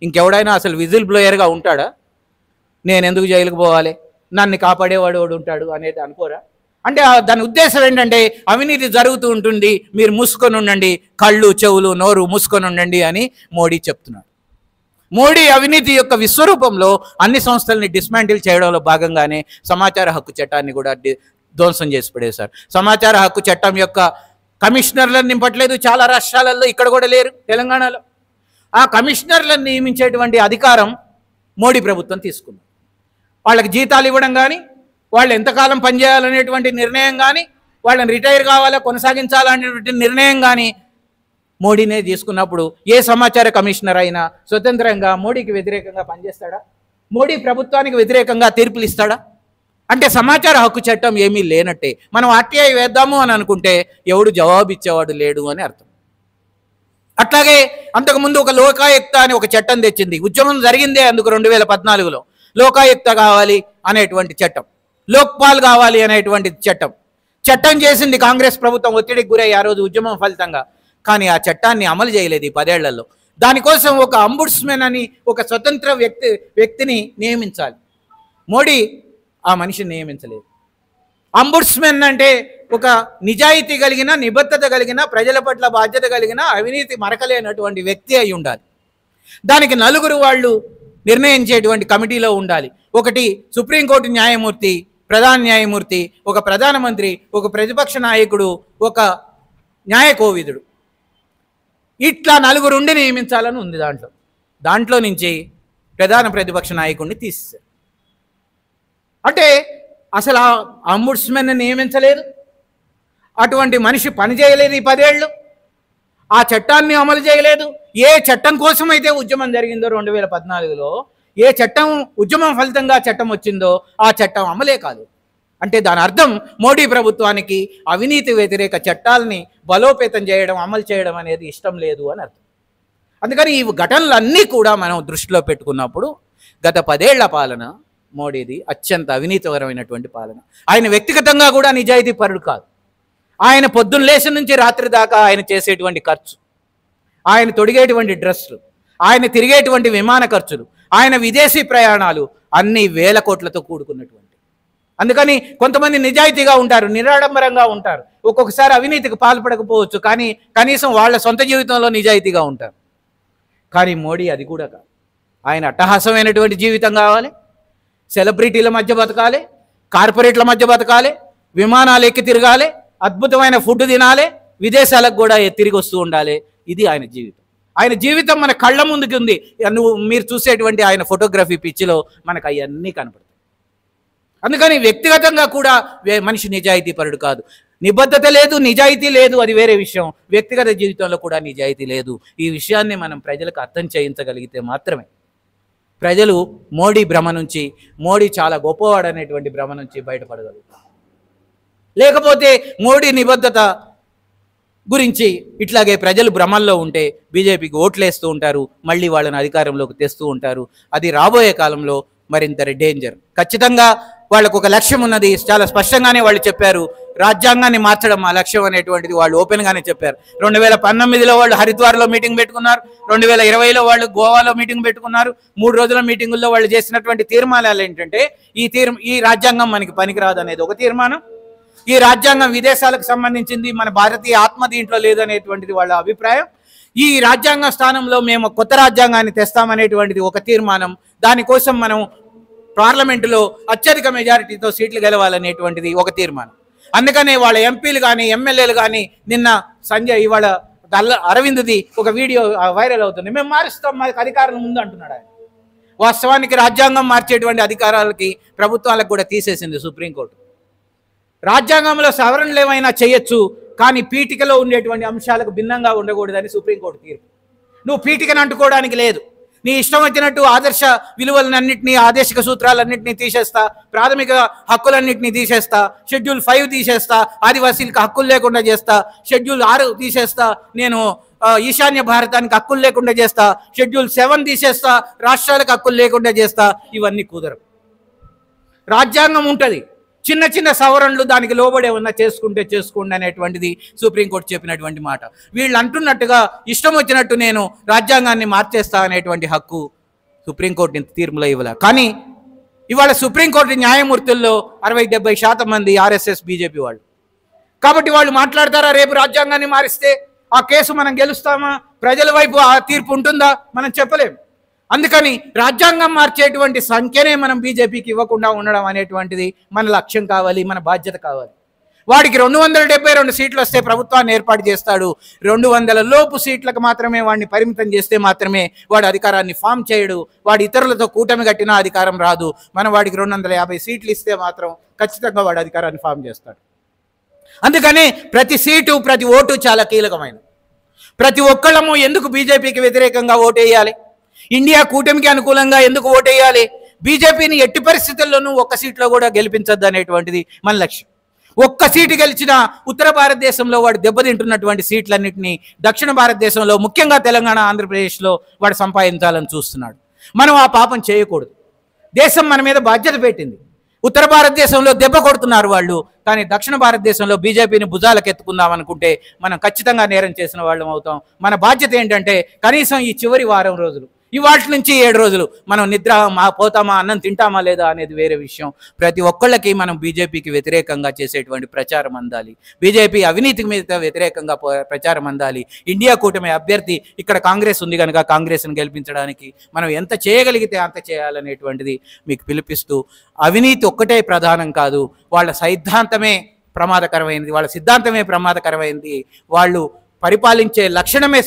ఇంకెవడైనా అసలు విజిల్ బ్లోయర్గా ఉంటాడా? నేను ఎందుకు జైలుకు పోవాలి, నన్ను కాపాడేవాడు వాడు ఉంటాడు అనేది అనుకోరా? అంటే దాని ఉద్దేశం ఏంటంటే అవినీతి జరుగుతూ ఉంటుంది, మీరు మూసుకొని ఉండండి, కళ్ళు చెవులు నోరు మూసుకొని ఉండండి అని మోడీ చెప్తున్నాడు. మోడీ అవినీతి యొక్క విశ్వరూపంలో అన్ని సంస్థల్ని డిస్మాంటిల్ చేయడంలో భాగంగానే సమాచార హక్కు చట్టాన్ని కూడా ధ్వంసం చేసి పడేశారు. సమాచార హక్కు చట్టం యొక్క కమిషనర్లను నింపట్లేదు చాలా రాష్ట్రాలలో, ఇక్కడ కూడా లేరు తెలంగాణలో. ఆ కమిషనర్లను నియమించేటువంటి అధికారం మోడీ ప్రభుత్వం తీసుకుంది. వాళ్ళకి జీతాలు ఇవ్వడం కానీ, వాళ్ళు ఎంతకాలం పనిచేయాలనేటువంటి నిర్ణయం కానీ, వాళ్ళని రిటైర్ కావాలా కొనసాగించాలనేటువంటి నిర్ణయం కానీ మోడీనే తీసుకున్నప్పుడు ఏ సమాచార కమిషనర్ అయినా స్వతంత్రంగా మోడీకి వ్యతిరేకంగా పనిచేస్తాడా? మోడీ ప్రభుత్వానికి వ్యతిరేకంగా తీర్పులు ఇస్తాడా? అంటే సమాచార హక్కు చట్టం ఏమీ లేనట్టే. మనం ఆర్టీఐ వేద్దాము అని అనుకుంటే ఎవడు జవాబు ఇచ్చేవాడు లేడు అని అర్థం. అట్లాగే అంతకుముందు ఒక లోకాయుక్త అని ఒక చట్టం తెచ్చింది. ఉద్యమం జరిగిందే అందుకు 2014లో. లోకాయుక్త కావాలి అనేటువంటి చట్టం, లోక్పాల్ కావాలి అనేటువంటి చట్టం చేసింది కాంగ్రెస్ ప్రభుత్వం. ఒత్తిడికి గురై ఆ రోజు ఉద్యమం ఫలితంగా. కానీ ఆ చట్టాన్ని అమలు చేయలేదు ఈ 10 ఏళ్లలో. దానికోసం ఒక అంబుడ్స్మెన్ అని ఒక స్వతంత్ర వ్యక్తిని నియమించాలి. మోడీ ఆ మనిషిని నియమించలేదు. అంబుడ్స్మెన్ అంటే ఒక నిజాయితీ కలిగిన, నిబద్ధత కలిగిన, ప్రజల పట్ల బాధ్యత కలిగిన, అవినీతి మరకలేనటువంటి వ్యక్తి అయి ఉండాలి. దానికి 4 వాళ్ళు నిర్ణయించేటువంటి కమిటీలో ఉండాలి. ఒకటి సుప్రీంకోర్టు న్యాయమూర్తి, ప్రధాన న్యాయమూర్తి, ఒక ప్రధానమంత్రి, ఒక ప్రతిపక్ష నాయకుడు, ఒక న్యాయ కోవిదుడు. ఇట్లా 4 ఉండి నియమించాలని ఉంది దాంట్లో నుంచి ప్రధాన ప్రతిపక్ష నాయకుడిని తీసేశారు. అంటే అసలు ఆ అంబుడ్స్మెన్ నియమించలేదు, అటువంటి మనిషి పని చేయలేదు ఈ 10 ఏళ్ళు, ఆ చట్టాన్ని అమలు చేయలేదు. ఏ చట్టం కోసం అయితే ఉద్యమం జరిగిందో 2014లో, ఏ చట్టం ఉద్యమం ఫలితంగా చట్టం వచ్చిందో ఆ చట్టం అమలే కాదు. అంటే దాని అర్థం మోడీ ప్రభుత్వానికి అవినీతి వ్యతిరేక చట్టాలని బలోపేతం చేయడం, అమలు చేయడం అనేది ఇష్టం లేదు అని అర్థం. అందుకని ఈ ఘటనలన్నీ కూడా మనం దృష్టిలో పెట్టుకున్నప్పుడు గత 10 ఏళ్ల పాలన మోడీది అత్యంత అవినీతికరమైనటువంటి పాలన. ఆయన వ్యక్తిగతంగా కూడా నిజాయితీ పరుడు కాదు. ఆయన పొద్దున్న లేచిన నుంచి రాత్రి దాకా ఆయన చేసేటువంటి ఖర్చు, ఆయన తొడిగేటువంటి డ్రెస్సులు, ఆయన తిరిగేటువంటి విమాన ఖర్చులు, ఆయన విదేశీ ప్రయాణాలు అన్నీ వేల కోట్లతో కూడుకున్నటువంటి. అందుకని కొంతమంది నిజాయితీగా ఉంటారు, నిరాడంబరంగా ఉంటారు, ఒక్కొక్కసారి అవినీతికి పాల్పడకపోవచ్చు, కానీ కనీసం వాళ్ళ సొంత జీవితంలో నిజాయితీగా ఉంటారు. కానీ మోడీ అది కూడా కాదు. ఆయన అట్టహాసమైనటువంటి జీవితం కావాలి, సెలబ్రిటీల మధ్య బతకాలి, కార్పొరేట్ల మధ్య బతకాలి, విమానాలు ఎక్కి తిరగాలి, అద్భుతమైన ఫుడ్ తినాలి, విదేశాలకు కూడా తిరిగి వస్తూ ఉండాలి. ఇది ఆయన జీవితం. ఆయన జీవితం మన కళ్ళ ముందుకు ఉంది. మీరు చూసేటువంటి ఆయన ఫోటోగ్రఫీ పిచ్చిలో మనకు అవన్నీ కనపడతాయి. అందుకని వ్యక్తిగతంగా కూడా మనిషి నిజాయితీ పరుడు కాదు. నిబద్ధత లేదు, నిజాయితీ లేదు, అది వేరే విషయం. వ్యక్తిగత జీవితంలో కూడా నిజాయితీ లేదు. ఈ విషయాన్ని మనం ప్రజలకు అర్థం చేయించగలిగితే మాత్రమే ప్రజలు మోడీ భ్రమ నుంచి, మోడీ చాలా గొప్పవాడు అనేటువంటి భ్రమ నుంచి బయటపడగలుగుతారు. లేకపోతే మోడీ నిబద్ధత గురించి ఇట్లాగే ప్రజలు భ్రమల్లో ఉంటే బీజేపీకి ఓట్లేస్తూ ఉంటారు, మళ్ళీ వాళ్ళని అధికారంలోకి తెస్తూ ఉంటారు. అది రాబోయే కాలంలో మరింత డేంజర్. ఖచ్చితంగా వాళ్ళకు ఒక లక్ష్యం ఉన్నది. చాలా స్పష్టంగానే వాళ్ళు చెప్పారు, రాజ్యాంగాన్ని మార్చడం మా లక్ష్యం అనేటువంటిది వాళ్ళు ఓపెన్గానే చెప్పారు. 2019లో వాళ్ళు హరిద్వార్లో మీటింగ్ పెట్టుకున్నారు, 2020లో వాళ్ళు గోవాలో మీటింగ్ పెట్టుకున్నారు. 3 రోజుల మీటింగుల్లో వాళ్ళు చేసినటువంటి తీర్మానాలు ఏంటంటే ఈ రాజ్యాంగం మనకి పనికిరాదు అనేది ఒక తీర్మానం, ఈ రాజ్యాంగం విదేశాలకు సంబంధించింది, మన భారతీయ ఆత్మ దీంట్లో లేదనేటువంటిది వాళ్ళ అభిప్రాయం, ఈ రాజ్యాంగ స్థానంలో మేము కొత్త రాజ్యాంగాన్ని తెస్తామనేటువంటిది ఒక తీర్మానం. దానికోసం మనం పార్లమెంటులో అత్యధిక మెజారిటీతో సీట్లు గెలవాలనేటువంటిది ఒక తీర్మానం. అందుకనే వాళ్ళ ఎంపీలు కానీ ఎమ్మెల్యేలు కానీ నిన్న సంజయ్ ఇవాళ అరవింద్ది ఒక వీడియో వైరల్ అవుతుంది, మేము మారుస్తాం, మాకు అధికారం ముందు అంటున్నాడు ఆయన. వాస్తవానికి రాజ్యాంగం మార్చేటువంటి అధికారాలకి ప్రభుత్వాలకు కూడా తీసేసింది సుప్రీంకోర్టు. రాజ్యాంగంలో సవరణలు ఏమైనా చేయొచ్చు, కానీ పీఠికలో ఉండేటువంటి అంశాలకు భిన్నంగా ఉండకూడదని సుప్రీంకోర్టు తీర్పు. నువ్వు పీఠికను అంటుకోవడానికి లేదు, నీ ఇష్టం వచ్చినట్టు ఆదర్శ విలువలన్నింటినీ, ఆదేశిక సూత్రాలన్నింటినీ తీసేస్తా, ప్రాథమిక హక్కులన్నింటినీ తీసేస్తా, షెడ్యూల్ 5 తీసేస్తా, ఆదివాసీలకు హక్కులు లేకుండా చేస్తా, షెడ్యూల్ 6 తీసేస్తా, నేను ఈశాన్య భారతానికి హక్కులు లేకుండా చేస్తా, షెడ్యూల్ 7 తీసేస్తా, రాష్ట్రాలకు హక్కులు లేకుండా చేస్తా. ఇవన్నీ కుదరవు. రాజ్యాంగం ఉంటుంది, చిన్న చిన్న సవరణలు దానికి లోబడే ఉన్న చేసుకోండి అనేటువంటిది సుప్రీంకోర్టు చెప్పినటువంటి మాట. వీళ్ళు అంటున్నట్టుగా ఇష్టం వచ్చినట్టు నేను రాజ్యాంగాన్ని మార్చేస్తా అనేటువంటి హక్కు సుప్రీంకోర్టు తీర్పులో ఇవ్వలే. కానీ ఇవాళ సుప్రీంకోర్టు న్యాయమూర్తుల్లో 60-70% మంది ఆర్ఎస్ఎస్ బీజేపీ వాళ్ళు. కాబట్టి వాళ్ళు మాట్లాడతారా రేపు రాజ్యాంగాన్ని మారిస్తే ఆ కేసు మనం గెలుస్తామా, ప్రజల వైపు ఆ తీర్పు ఉంటుందా, మనం చెప్పలేము. అందుకని రాజ్యాంగం మార్చేటువంటి సంఖ్యనే మనం బీజేపీకి ఇవ్వకుండా ఉండడం అనేటువంటిది మన లక్ష్యం కావాలి, మన బాధ్యత కావాలి. వాడికి 272 సీట్లు వస్తే ప్రభుత్వాన్ని ఏర్పాటు చేస్తాడు. 200 లోపు సీట్లకు మాత్రమే వాడిని పరిమితం చేస్తే మాత్రమే వాడు అధికారాన్ని ఫామ్ చేయడు. వాడు ఇతరులతో కూటమి కట్టినా అధికారం రాదు. మనం వాడికి 250 సీట్లు ఇస్తే మాత్రం ఖచ్చితంగా వాడు అధికారాన్ని ఫామ్ చేస్తాడు. అందుకని ప్రతి సీటు, ప్రతి ఓటు చాలా కీలకమైనది. ప్రతి ఒక్కళ్ళము ఎందుకు బీజేపీకి వ్యతిరేకంగా ఓటేయాలి, ఇండియా కూటమికి అనుకూలంగా ఎందుకు ఓటేయాలి, బీజేపీని ఎట్టి పరిస్థితుల్లోనూ ఒక్క సీట్లో కూడా గెలిపించద్దు అనేటువంటిది మన లక్ష్యం. ఒక్క సీటు గెలిచిన ఉత్తర భారతదేశంలో వాడు దెబ్బతింటున్నటువంటి సీట్లన్నింటినీ దక్షిణ భారతదేశంలో, ముఖ్యంగా తెలంగాణ, ఆంధ్రప్రదేశ్లో వాడు సంపాదించాలని చూస్తున్నాడు. మనం ఆ పాపం చేయకూడదు. దేశం మన మీద బాధ్యత పెట్టింది. ఉత్తర భారతదేశంలో దెబ్బ కొడుతున్నారు వాళ్ళు, కానీ దక్షిణ భారతదేశంలో బీజేపీని భుజాలకు ఎత్తుకుందాం అనుకుంటే మనం ఖచ్చితంగా నేరం చేసిన వాళ్ళం అవుతాం. మన బాధ్యత ఏంటంటే కనీసం ఈ చివరి వారం రోజులు, ఇవాటి నుంచి 7 రోజులు మనం నిద్ర పోతామా, అన్నం తింటామా లేదా అనేది వేరే విషయం. ప్రతి ఒక్కళ్ళకి మనం బీజేపీకి వ్యతిరేకంగా చేసేటువంటి ప్రచారం అందాలి, బీజేపీ అవినీతికి మీద వ్యతిరేకంగా ప్రచారం అందాలి. ఇండియా కూటమి అభ్యర్థి ఇక్కడ కాంగ్రెస్ ఉంది కనుక కాంగ్రెస్ను గెలిపించడానికి మనం ఎంత చేయగలిగితే అంత చేయాలనేటువంటిది మీకు పిలిపిస్తూ, అవినీతి ఒక్కటే ప్రధానం కాదు, వాళ్ళ సిద్ధాంతమే ప్రమాదకరమైనది, వాళ్ళ సిద్ధాంతమే ప్రమాదకరమైనది, వాళ్ళు పరిపాలించే లక్షణమే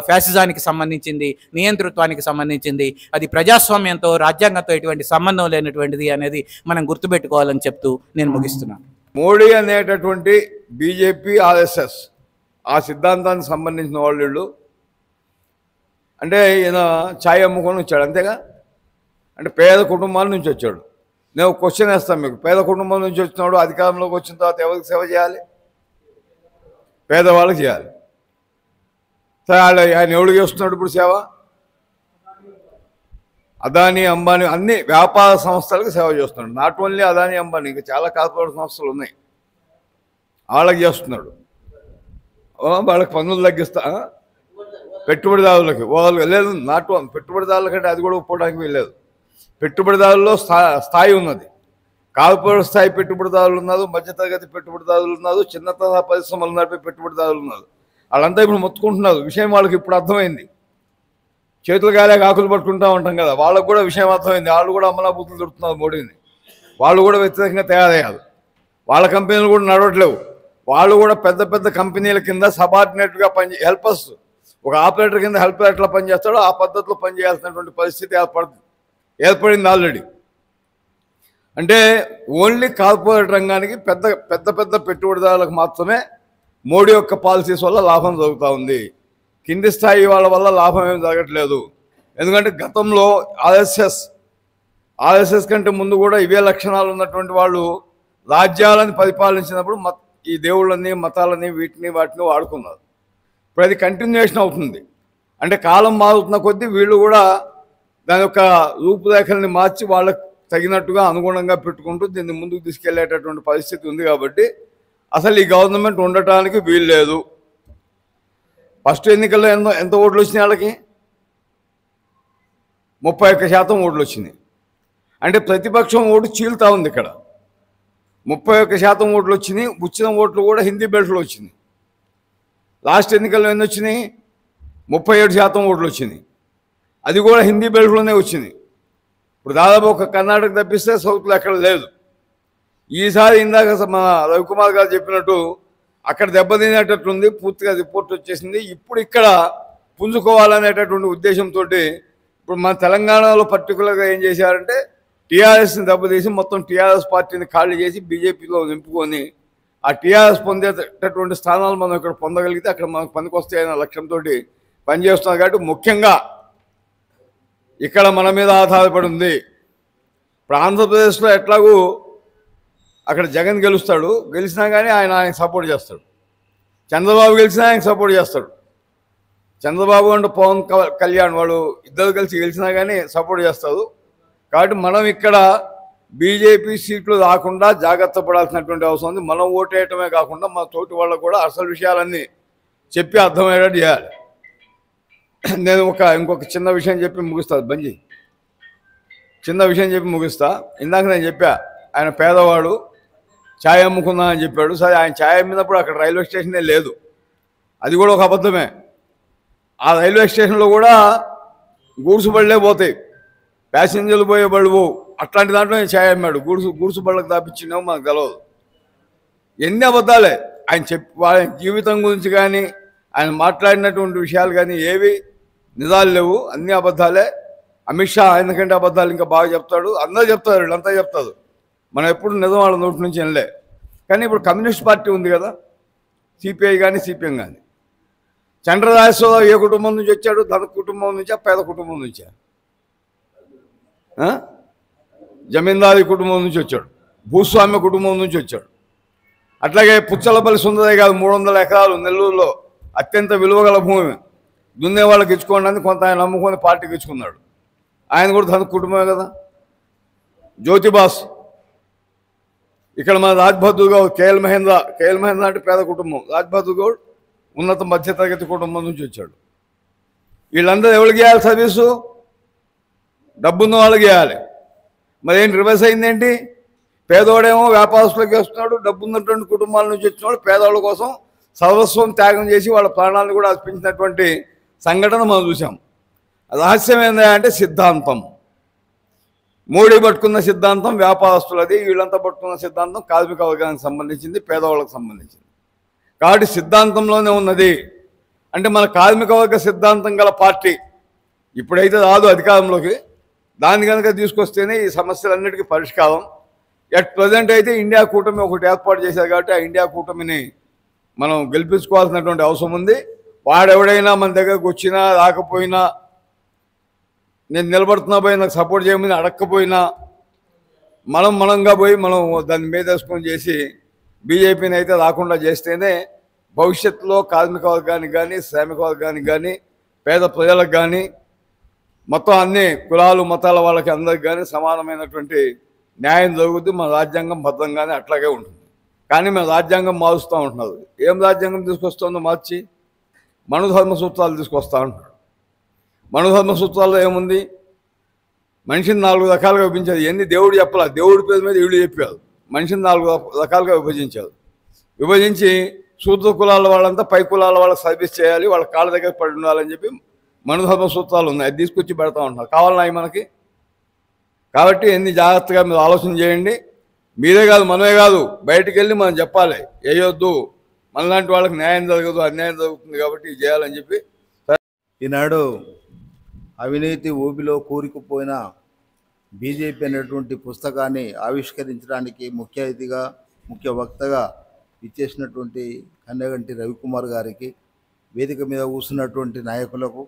ఫ్యాసిజానికి సంబంధించింది, నియంతృత్వానికి సంబంధించింది. అది ప్రజాస్వామ్యంతో, రాజ్యాంగంతో ఎటువంటి సంబంధం లేనటువంటిది అనేది మనం గుర్తుపెట్టుకోవాలని చెప్తూ నేను ముగిస్తున్నాను. మోడీ అనేటటువంటి బీజేపీ, ఆర్ఎస్ఎస్ ఆ సిద్ధాంతానికి సంబంధించిన వాళ్ళు అంటే ఈయన ఛాయ్ అమ్ముకొని వచ్చాడు, అంతేగా. అంటే పేద కుటుంబాల నుంచి వచ్చాడు. నేను క్వశ్చన్ వేస్తాను మీకు. పేద కుటుంబం నుంచి వచ్చినప్పుడు అధికారంలోకి వచ్చిన తర్వాత ఎవరికి సేవ చేయాలి? పేదవాళ్ళకి చేయాలి. సరే, ఆయన ఎవరికి చేస్తున్నాడు ఇప్పుడు సేవ? అదానీ, అంబానీ అన్ని వ్యాపార సంస్థలకు సేవ చేస్తున్నాడు. నాట్ ఓన్లీ అదానీ, అంబానీ, ఇంకా చాలా కార్పొరేట్ సంస్థలు ఉన్నాయి, వాళ్ళకి చేస్తున్నాడు. వాళ్ళకి పన్నులు తగ్గిస్తా, పెట్టుబడిదారులకి వాళ్ళు లేదు. నాట్ ఓన్ పెట్టుబడిదారుల కంటే అది కూడా ఒప్పుకోవడానికి వీల్లేదు. పెట్టుబడిదారుల్లో స్థాయి ఉన్నది. కార్పొరేట్ స్థాయి పెట్టుబడిదారులు ఉన్నారు, మధ్యతరగతి పెట్టుబడిదారులు ఉన్నారు, చిన్న తరహా పరిశ్రమలు నడిపే పెట్టుబడిదారులు ఉన్నారు. వాళ్ళంతా ఇప్పుడు మొత్తుకుంటున్నారు. విషయం వాళ్ళకి ఇప్పుడు అర్థమైంది. చేతులు గాలే ఆకులు పట్టుకుంటూ ఉంటాం కదా, వాళ్ళకు కూడా విషయం అర్థమైంది. వాళ్ళు కూడా అమలాబూతులు దొరుకుతున్నారు మోడీని. వాళ్ళు కూడా వ్యతిరేకంగా తయారయ్యారు. వాళ్ళ కంపెనీలు కూడా నడవట్లేవు. వాళ్ళు కూడా పెద్ద పెద్ద కంపెనీల కింద సబార్డినేట్గా హెల్పర్స్, ఒక ఆపరేటర్ కింద హెల్పర్ ఎట్లా పనిచేస్తాడో ఆ పద్ధతిలో పనిచేయాల్సినటువంటి పరిస్థితి ఏర్పడింది ఆల్రెడీ. అంటే ఓన్లీ కార్పొరేట్ రంగానికి పెద్ద పెద్ద పెద్ద పెట్టుబడిదారులకు మాత్రమే మోడీ యొక్క పాలసీస్ వల్ల లాభం జరుగుతూ ఉంది. కింది స్థాయి వాళ్ళ వల్ల లాభం ఏం జరగట్లేదు. ఎందుకంటే గతంలో ఆర్ఎస్ఎస్ కంటే ముందు కూడా ఇవే లక్షణాలు ఉన్నటువంటి వాళ్ళు రాజ్యాలను పరిపాలించినప్పుడు ఈ దేవుళ్ళని, మతాలని, వాటిని వాడుకున్నారు. ఇప్పుడు అది కంటిన్యూషన్ అవుతుంది. అంటే కాలం మారుతున్న కొద్దీ వీళ్ళు కూడా దాని యొక్క రూపురేఖల్ని మార్చి వాళ్ళకు తగినట్టుగా అనుగుణంగా పెట్టుకుంటూ దీన్ని ముందుకు తీసుకెళ్లేటటువంటి పరిస్థితి ఉంది. కాబట్టి అసలు ఈ గవర్నమెంట్ ఉండటానికి వీలు లేదు. ఫస్ట్ ఎన్నికల్లో ఎంత ఓట్లు వచ్చినాయి వాళ్ళకి? 31% ఓట్లు వచ్చినాయి. అంటే ప్రతిపక్షం ఓటు చీలుతా ఉంది ఇక్కడ. 31% ఓట్లు వచ్చినాయి. వచ్చిన ఓట్లు కూడా హిందీ బెల్ట్లో వచ్చినాయి. లాస్ట్ ఎన్నికల్లో ఎన్ని వచ్చినాయి? 37% ఓట్లు వచ్చినాయి. అది కూడా హిందీ బెల్ట్లోనే వచ్చింది. ఇప్పుడు దాదాపు ఒక కర్ణాటక తప్పిస్తే సౌత్లో ఎక్కడ లేదు. ఈసారి ఇందాక మన రవికుమార్ గారు చెప్పినట్టు అక్కడ దెబ్బతినేటట్లుంది. పూర్తిగా రిపోర్ట్ వచ్చేసింది. ఇప్పుడు ఇక్కడ పుంజుకోవాలనేటటువంటి ఉద్దేశంతో ఇప్పుడు మన తెలంగాణలో పర్టికులర్గా ఏం చేశారంటే టీఆర్ఎస్ని దెబ్బతీసి మొత్తం టీఆర్ఎస్ పార్టీని ఖాళీ చేసి బీజేపీలో నింపుకొని ఆ టీఆర్ఎస్ పొందేటటువంటి స్థానాలు మనం ఇక్కడ పొందగలిగితే అక్కడ మనకు పనికొస్తాయనే లక్ష్యంతో పనిచేస్తున్నారు. కాబట్టి ముఖ్యంగా ఇక్కడ మన మీద ఆధారపడి ఉంది. ఇప్పుడు ఆంధ్రప్రదేశ్లో ఎట్లాగూ అక్కడ జగన్ గెలుస్తాడు, గెలిచినా కానీ ఆయనకు సపోర్ట్ చేస్తాడు. చంద్రబాబు గెలిచినా ఆయనకు సపోర్ట్ చేస్తాడు. చంద్రబాబు అండ్ పవన్ కళ్యాణ్ వాళ్ళు ఇద్దరు కలిసి గెలిచినా కానీ సపోర్ట్ చేస్తారు. కాబట్టి మనం ఇక్కడ బీజేపీ సీట్లు రాకుండా జాగ్రత్త పడాల్సినటువంటి అవసరం ఉంది. మనం ఓటేయటమే కాకుండా మన తోటి వాళ్ళకు కూడా అసలు విషయాలన్నీ చెప్పి అర్థమయ్యేటట్టు చేయాలి. నేను ఇంకొక చిన్న విషయం చెప్పి ముగిస్తా. బంజీ చిన్న విషయం చెప్పి ముగిస్తా. ఇందాక నేను చెప్పా ఆయన పేదవాడు, ఛాయ్ అమ్ముకుందా అని చెప్పాడు. సరే, ఆయన ఛాయ్ అమ్మినప్పుడు అక్కడ రైల్వే స్టేషనే లేదు. అది కూడా ఒక అబద్ధమే. ఆ రైల్వే స్టేషన్లో కూడా గూడ్సు బళ్ళే పోతాయి, ప్యాసింజర్లు పోయే బళ్ళు పోవు. అట్లాంటి దాంట్లో నేను ఛాయ్ అమ్మాడు. గూడ్సు బళ్ళకు దాపించినామో మనకు తెలియదు. ఎన్ని అబద్ధాలే. వాళ్ళ జీవితం గురించి కానీ ఆయన మాట్లాడినటువంటి విషయాలు కానీ ఏవి నిజాలు లేవు, అన్ని అబద్ధాలే. అమిత్ షా ఎందుకంటే అబద్ధాలు ఇంకా బాగా చెప్తాడు. అందరూ చెప్తారు, వీళ్ళంతా చెప్తారు. మనం ఎప్పుడు నిజం వాళ్ళ నోటి నుంచి వెళ్ళలే. కానీ ఇప్పుడు కమ్యూనిస్ట్ పార్టీ ఉంది కదా, సిపిఐ కానీ సిపిఎం కానీ. చంద్రరాజేశ్వరరావు ఏ కుటుంబం నుంచి వచ్చాడు? ధన కుటుంబం నుంచా, పేద కుటుంబం నుంచా? జమీందారీ కుటుంబం నుంచి వచ్చాడు, భూస్వామ్య కుటుంబం నుంచి వచ్చాడు. అట్లాగే పుచ్చలపల్లి సుందరయ్య గారు 300 ఎకరాలు నెల్లూరులో అత్యంత విలువగల భూమి దున్నే వాళ్ళకి ఇచ్చుకోండి కొంత ఆయన నమ్ముకొని పార్టీకి ఇచ్చుకున్నాడు. ఆయన కూడా ధన కుటుంబమే కదా. జ్యోతిబాస్ ఇక్కడ మన రాజ్బహదూర్ గౌడ్, కేఎల్ మహేంద్ర అంటే పేద కుటుంబం. రాజ్బహదూర్ గౌడ్ ఉన్నత మధ్యతరగతి కుటుంబం నుంచి వచ్చాడు. వీళ్ళందరూ ఎవరికి చేయాలి సర్వీసు? డబ్బున్న వాళ్ళకి చేయాలి. మరి ఏంటి రివర్స్ అయిందేంటి? పేదవాడేమో వ్యాపారస్తులకు వేస్తున్నాడు, డబ్బున్నటువంటి కుటుంబాల నుంచి వచ్చినవాడు పేదవాళ్ళ కోసం సర్వస్వం త్యాగం చేసి వాళ్ళ ప్రాణాలను కూడా అర్పించినటువంటి సంఘటన మనం చూసాం. రహస్యం ఏంటంటే సిద్ధాంతం. మోడీ పట్టుకున్న సిద్ధాంతం వ్యాపారస్తులది, వీళ్ళంతా పట్టుకున్న సిద్ధాంతం కార్మిక వర్గానికి సంబంధించింది, పేదవాళ్ళకి సంబంధించింది. కాబట్టి సిద్ధాంతంలోనే ఉన్నది. అంటే మన కార్మిక వర్గ సిద్ధాంతం గల పార్టీ ఇప్పుడైతే రాదు అధికారంలోకి, దాన్ని కనుక తీసుకొస్తేనే ఈ సమస్యలన్నిటికీ పరిష్కారం. ఎట్ ప్రజెంట్ అయితే ఇండియా కూటమి ఒకటి ఏర్పాటు చేశారు. కాబట్టి ఆ ఇండియా కూటమిని మనం గెలిపించుకోవాల్సినటువంటి అవసరం ఉంది. వాడెవడైనా మన దగ్గరకు వచ్చినా రాకపోయినా, నేను నిలబడుతున్నా పోయి నాకు సపోర్ట్ చేయమని అడగకపోయినా మనంగా పోయి మనం దాన్ని మీదేసుకొని చేసి బీజేపీని అయితే రాకుండా చేస్తేనే భవిష్యత్తులో కార్మిక వర్గానికి కానీ శ్రామిక వర్గానికి కానీ పేద ప్రజలకు కానీ మొత్తం అన్ని కులాలు మతాల వాళ్ళకి అందరికి కానీ సమానమైనటువంటి న్యాయం జరుగుద్ది. మన రాజ్యాంగం భద్రంగానే అట్లాగే ఉంటుంది. కానీ మేము రాజ్యాంగం మారుస్తూ ఉంటున్నారు. ఏం రాజ్యాంగం తీసుకొస్తుందో మార్చి మనుధర్మ సూత్రాలు తీసుకొస్తూ ఉంటాడు. మనుధర్మ సూత్రాల్లో ఏముంది? మనిషిని 4 రకాలుగా విభజించారు. ఎన్ని దేవుడు చెప్పాల, దేవుడి పేరు మీద వీళ్ళు చెప్పారు. మనిషిని 4 రకాలుగా విభజించారు. విభజించి శూద్ర కులాల వాళ్ళంతా పై కులాల వాళ్ళకి సర్వీస్ చేయాలి, వాళ్ళ కాళ్ళ దగ్గర పడి ఉండాలని చెప్పి మనుధర్మ సూత్రాలు ఉన్నాయి. అది తీసుకొచ్చి పెడతా ఉంటున్నారు. కావాలన్నాయి మనకి. కాబట్టి ఎన్ని జాగ్రత్తగా మీరు ఆలోచన చేయండి. మీరే కాదు, మనమే కాదు, బయటికి వెళ్ళి మనం చెప్పాలి, వేయొద్దు, మనలాంటి వాళ్ళకి న్యాయం జరగదు, అన్యాయం జరుగుతుంది కాబట్టి ఇది చేయాలని చెప్పి. ఈనాడు అవినీతి ఊబిలో కూరుకుపోయిన బీజేపీ అనేటువంటి పుస్తకాన్ని ఆవిష్కరించడానికి ముఖ్య అతిథిగా ముఖ్య వక్తగా ఇచ్చేసినటువంటి కన్నెగంటి రవికుమార్ గారికి, వేదిక మీద కూర్చున్నటువంటి నాయకులకు,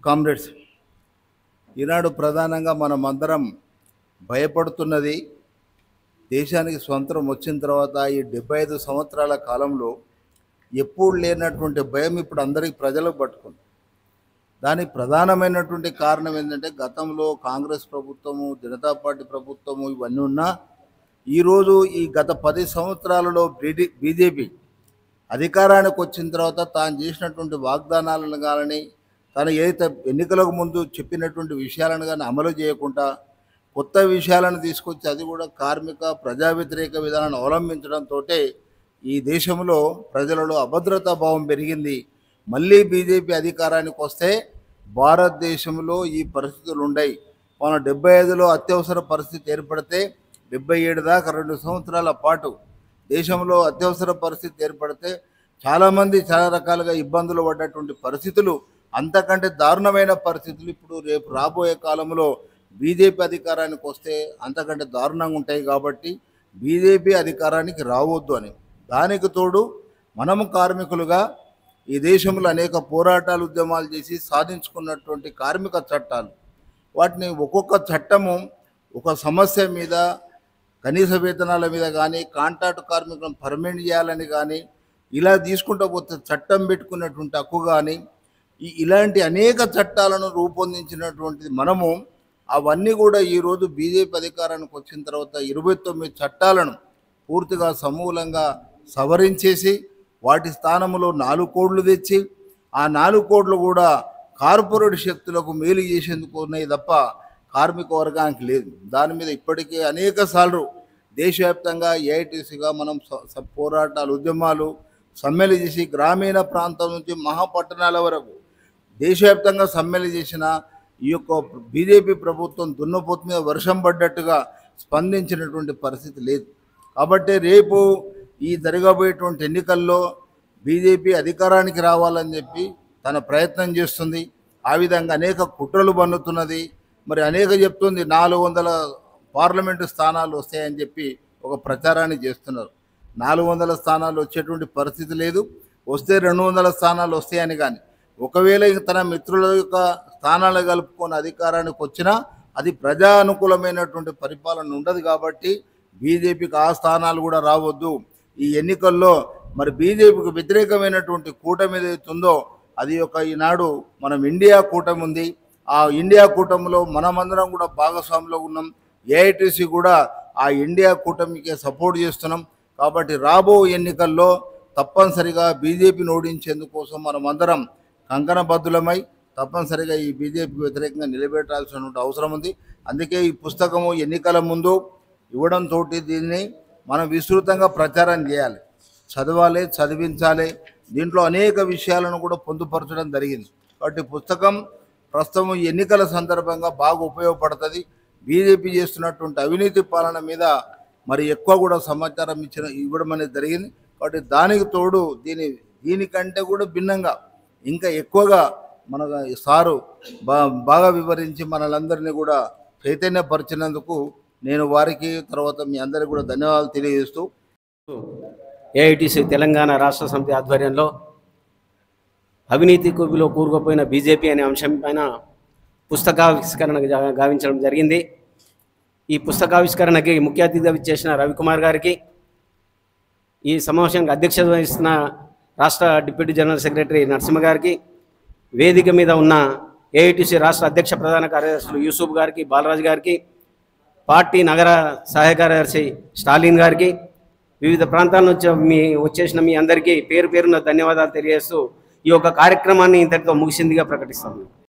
కామ్రేడ్స్, ఈనాడు ప్రధానంగా మనమందరం భయపడుతున్నది దేశానికి స్వతంత్రం వచ్చిన తర్వాత ఈ 75 సంవత్సరాల కాలంలో ఎప్పుడు లేనటువంటి భయం ఇప్పుడు అందరికీ ప్రజలకు పట్టుకుంది. దానికి ప్రధానమైనటువంటి కారణం ఏంటంటే గతంలో కాంగ్రెస్ ప్రభుత్వము, జనతా పార్టీ ప్రభుత్వము ఇవన్నీ ఉన్నా ఈరోజు ఈ గత 10 సంవత్సరాలలో బీజేపీ అధికారానికి వచ్చిన తర్వాత తాను చేసినటువంటి వాగ్దానాలను కానీ తాను ఏదైతే ఎన్నికలకు ముందు చెప్పినటువంటి విషయాలను కానీ అమలు చేయకుండా కొత్త విషయాలను తీసుకొచ్చి అది కూడా కార్మిక ప్రజా వ్యతిరేక విధానాన్ని అవలంబించడంతో ఈ దేశంలో ప్రజలలో అభద్రతా భావం పెరిగింది. మళ్ళీ బీజేపీ అధికారానికి వస్తే భారతదేశంలో ఈ పరిస్థితులు ఉండయి. మన 75లో అత్యవసర పరిస్థితి ఏర్పడితే 77 దాకా 2 సంవత్సరాల పాటు దేశంలో అత్యవసర పరిస్థితి ఏర్పడితే చాలామంది చాలా రకాలుగా ఇబ్బందులు పడ్డటువంటి పరిస్థితులు, అంతకంటే దారుణమైన పరిస్థితులు ఇప్పుడు రేపు రాబోయే కాలంలో బీజేపీ అధికారానికి వస్తే అంతకంటే దారుణంగా ఉంటాయి. కాబట్టి బీజేపీ అధికారానికి రావద్దు అని. దానికి తోడు మనము కార్మికులుగా ఈ దేశంలో అనేక పోరాటాలు ఉద్యమాలు చేసి సాధించుకున్నటువంటి కార్మిక చట్టాలు, వాటిని ఒక్కొక్క చట్టము ఒక సమస్య మీద, కనీస వేతనాల మీద కానీ, కాంట్రాక్ట్ కార్మికులను పర్మనెంట్ చేయాలని కానీ ఇలా తీసుకుంటూ పోతే చట్టం పెట్టుకున్నటువంటి హక్కు కానీ ఇలాంటి అనేక చట్టాలను రూపొందించినటువంటిది మనము. అవన్నీ కూడా ఈరోజు బీజేపీ అధికారానికి వచ్చిన తర్వాత 29 చట్టాలను పూర్తిగా సమూలంగా సవరించేసి వాటి స్థానంలో 4 కోడ్లు తెచ్చి ఆ 4 కోడ్లు కూడా కార్పొరేట్ శక్తులకు మేలు చేసేందుకు ఉన్నాయి తప్ప కార్మిక వర్గానికి లేదు. దాని మీద ఇప్పటికే అనేక సార్లు దేశవ్యాప్తంగా ఏఐటీసీగా మనం పోరాటాలు ఉద్యమాలు సమ్మెలు చేసి గ్రామీణ ప్రాంతం నుంచి మహాపట్టణాల వరకు దేశవ్యాప్తంగా సమ్మెలు చేసిన ఈ యొక్క బీజేపీ ప్రభుత్వం దున్నపోతు మీద వర్షం పడ్డట్టుగా స్పందించినటువంటి పరిస్థితి లేదు. కాబట్టి రేపు ఈ జరగబోయేటువంటి ఎన్నికల్లో బీజేపీ అధికారానికి రావాలని చెప్పి తన ప్రయత్నం చేస్తుంది. ఆ విధంగా అనేక కుట్రలు పన్నుతున్నది. మరి అనేక చెప్తుంది 400 పార్లమెంటు స్థానాలు వస్తాయని చెప్పి ఒక ప్రచారాన్ని చేస్తున్నారు. 400 స్థానాలు వచ్చేటువంటి పరిస్థితి లేదు. వస్తే 200 స్థానాలు వస్తాయని కానీ, ఒకవేళ తన మిత్రుల యొక్క స్థానాలు కలుపుకొని అధికారానికి వచ్చినా అది ప్రజానుకూలమైనటువంటి పరిపాలన ఉండదు. కాబట్టి బీజేపీకి ఆ స్థానాలు కూడా రావద్దు. ఈ ఎన్నికల్లో మరి బీజేపీకి వ్యతిరేకమైనటువంటి కూటమి ఏదైతుందో అది ఒక ఈనాడు మనం ఇండియా కూటమి ఉంది. ఆ ఇండియా కూటమిలో మనమందరం కూడా భాగస్వాములో ఉన్నాం. ఏఐటీసీ కూడా ఆ ఇండియా కూటమికి సపోర్ట్ చేస్తున్నాం. కాబట్టి రాబో ఎన్నికల్లో తప్పనిసరిగా బీజేపీని ఓడించేందుకోసం మనమందరం కంకణబద్ధులమై తప్పనిసరిగా ఈ బీజేపీకి వ్యతిరేకంగా నిలబెట్టాల్సినటువంటి అవసరం ఉంది. అందుకే ఈ పుస్తకము ఎన్నికల ముందు ఇవ్వడంతో దీన్ని మనం విస్తృతంగా ప్రచారం చేయాలి, చదవాలి, చదివించాలి. దీంట్లో అనేక విషయాలను కూడా పొందుపరచడం జరిగింది. కాబట్టి పుస్తకం ప్రస్తుతం ఎన్నికల సందర్భంగా బాగా ఉపయోగపడుతుంది. బీజేపీ చేస్తున్నటువంటి అవినీతి పాలన మీద మరి ఎక్కువ కూడా సమాచారం ఇవ్వడం అనేది జరిగింది. కాబట్టి దానికి తోడు దీనికంటే కూడా భిన్నంగా ఇంకా ఎక్కువగా మన సారు బాగా వివరించి మనలందరినీ కూడా చైతన్యపరిచినందుకు నేను వారికి తర్వాత మీ అందరికీ కూడా ధన్యవాదాలు తెలియజేస్తూ, ఏఐటీసీ తెలంగాణ రాష్ట్ర సమితి ఆధ్వర్యంలో అవినీతి కుబిలో కూరుకుపోయిన బీజేపీ అనే అంశం పైన పుస్తకావిష్కరణ గావించడం జరిగింది. ఈ పుస్తకావిష్కరణకి ముఖ్య అతిథిగా విచ్చేసిన రవికుమార్ గారికి, ఈ సమావేశానికి అధ్యక్షత వహిస్తున్న రాష్ట్ర డిప్యూటీ జనరల్ సెక్రటరీ నరసింహ గారికి, వేదిక మీద ఉన్న ఏఐటీసీ రాష్ట్ర అధ్యక్ష ప్రధాన కార్యదర్శులు యూసుఫ్ గారికి, బాలరాజు గారికి, పార్టీ నగర సహాయ కార్యదర్శి స్టాలిన్ గారికి, వివిధ ప్రాంతాల నుంచి వచ్చేసిన మీ అందరికీ పేరు పేరున ధన్యవాదాలు తెలియజేస్తూ ఈ యొక్క కార్యక్రమాన్ని ఇంతటితో ముగిసిందిగా ప్రకటిస్తాను.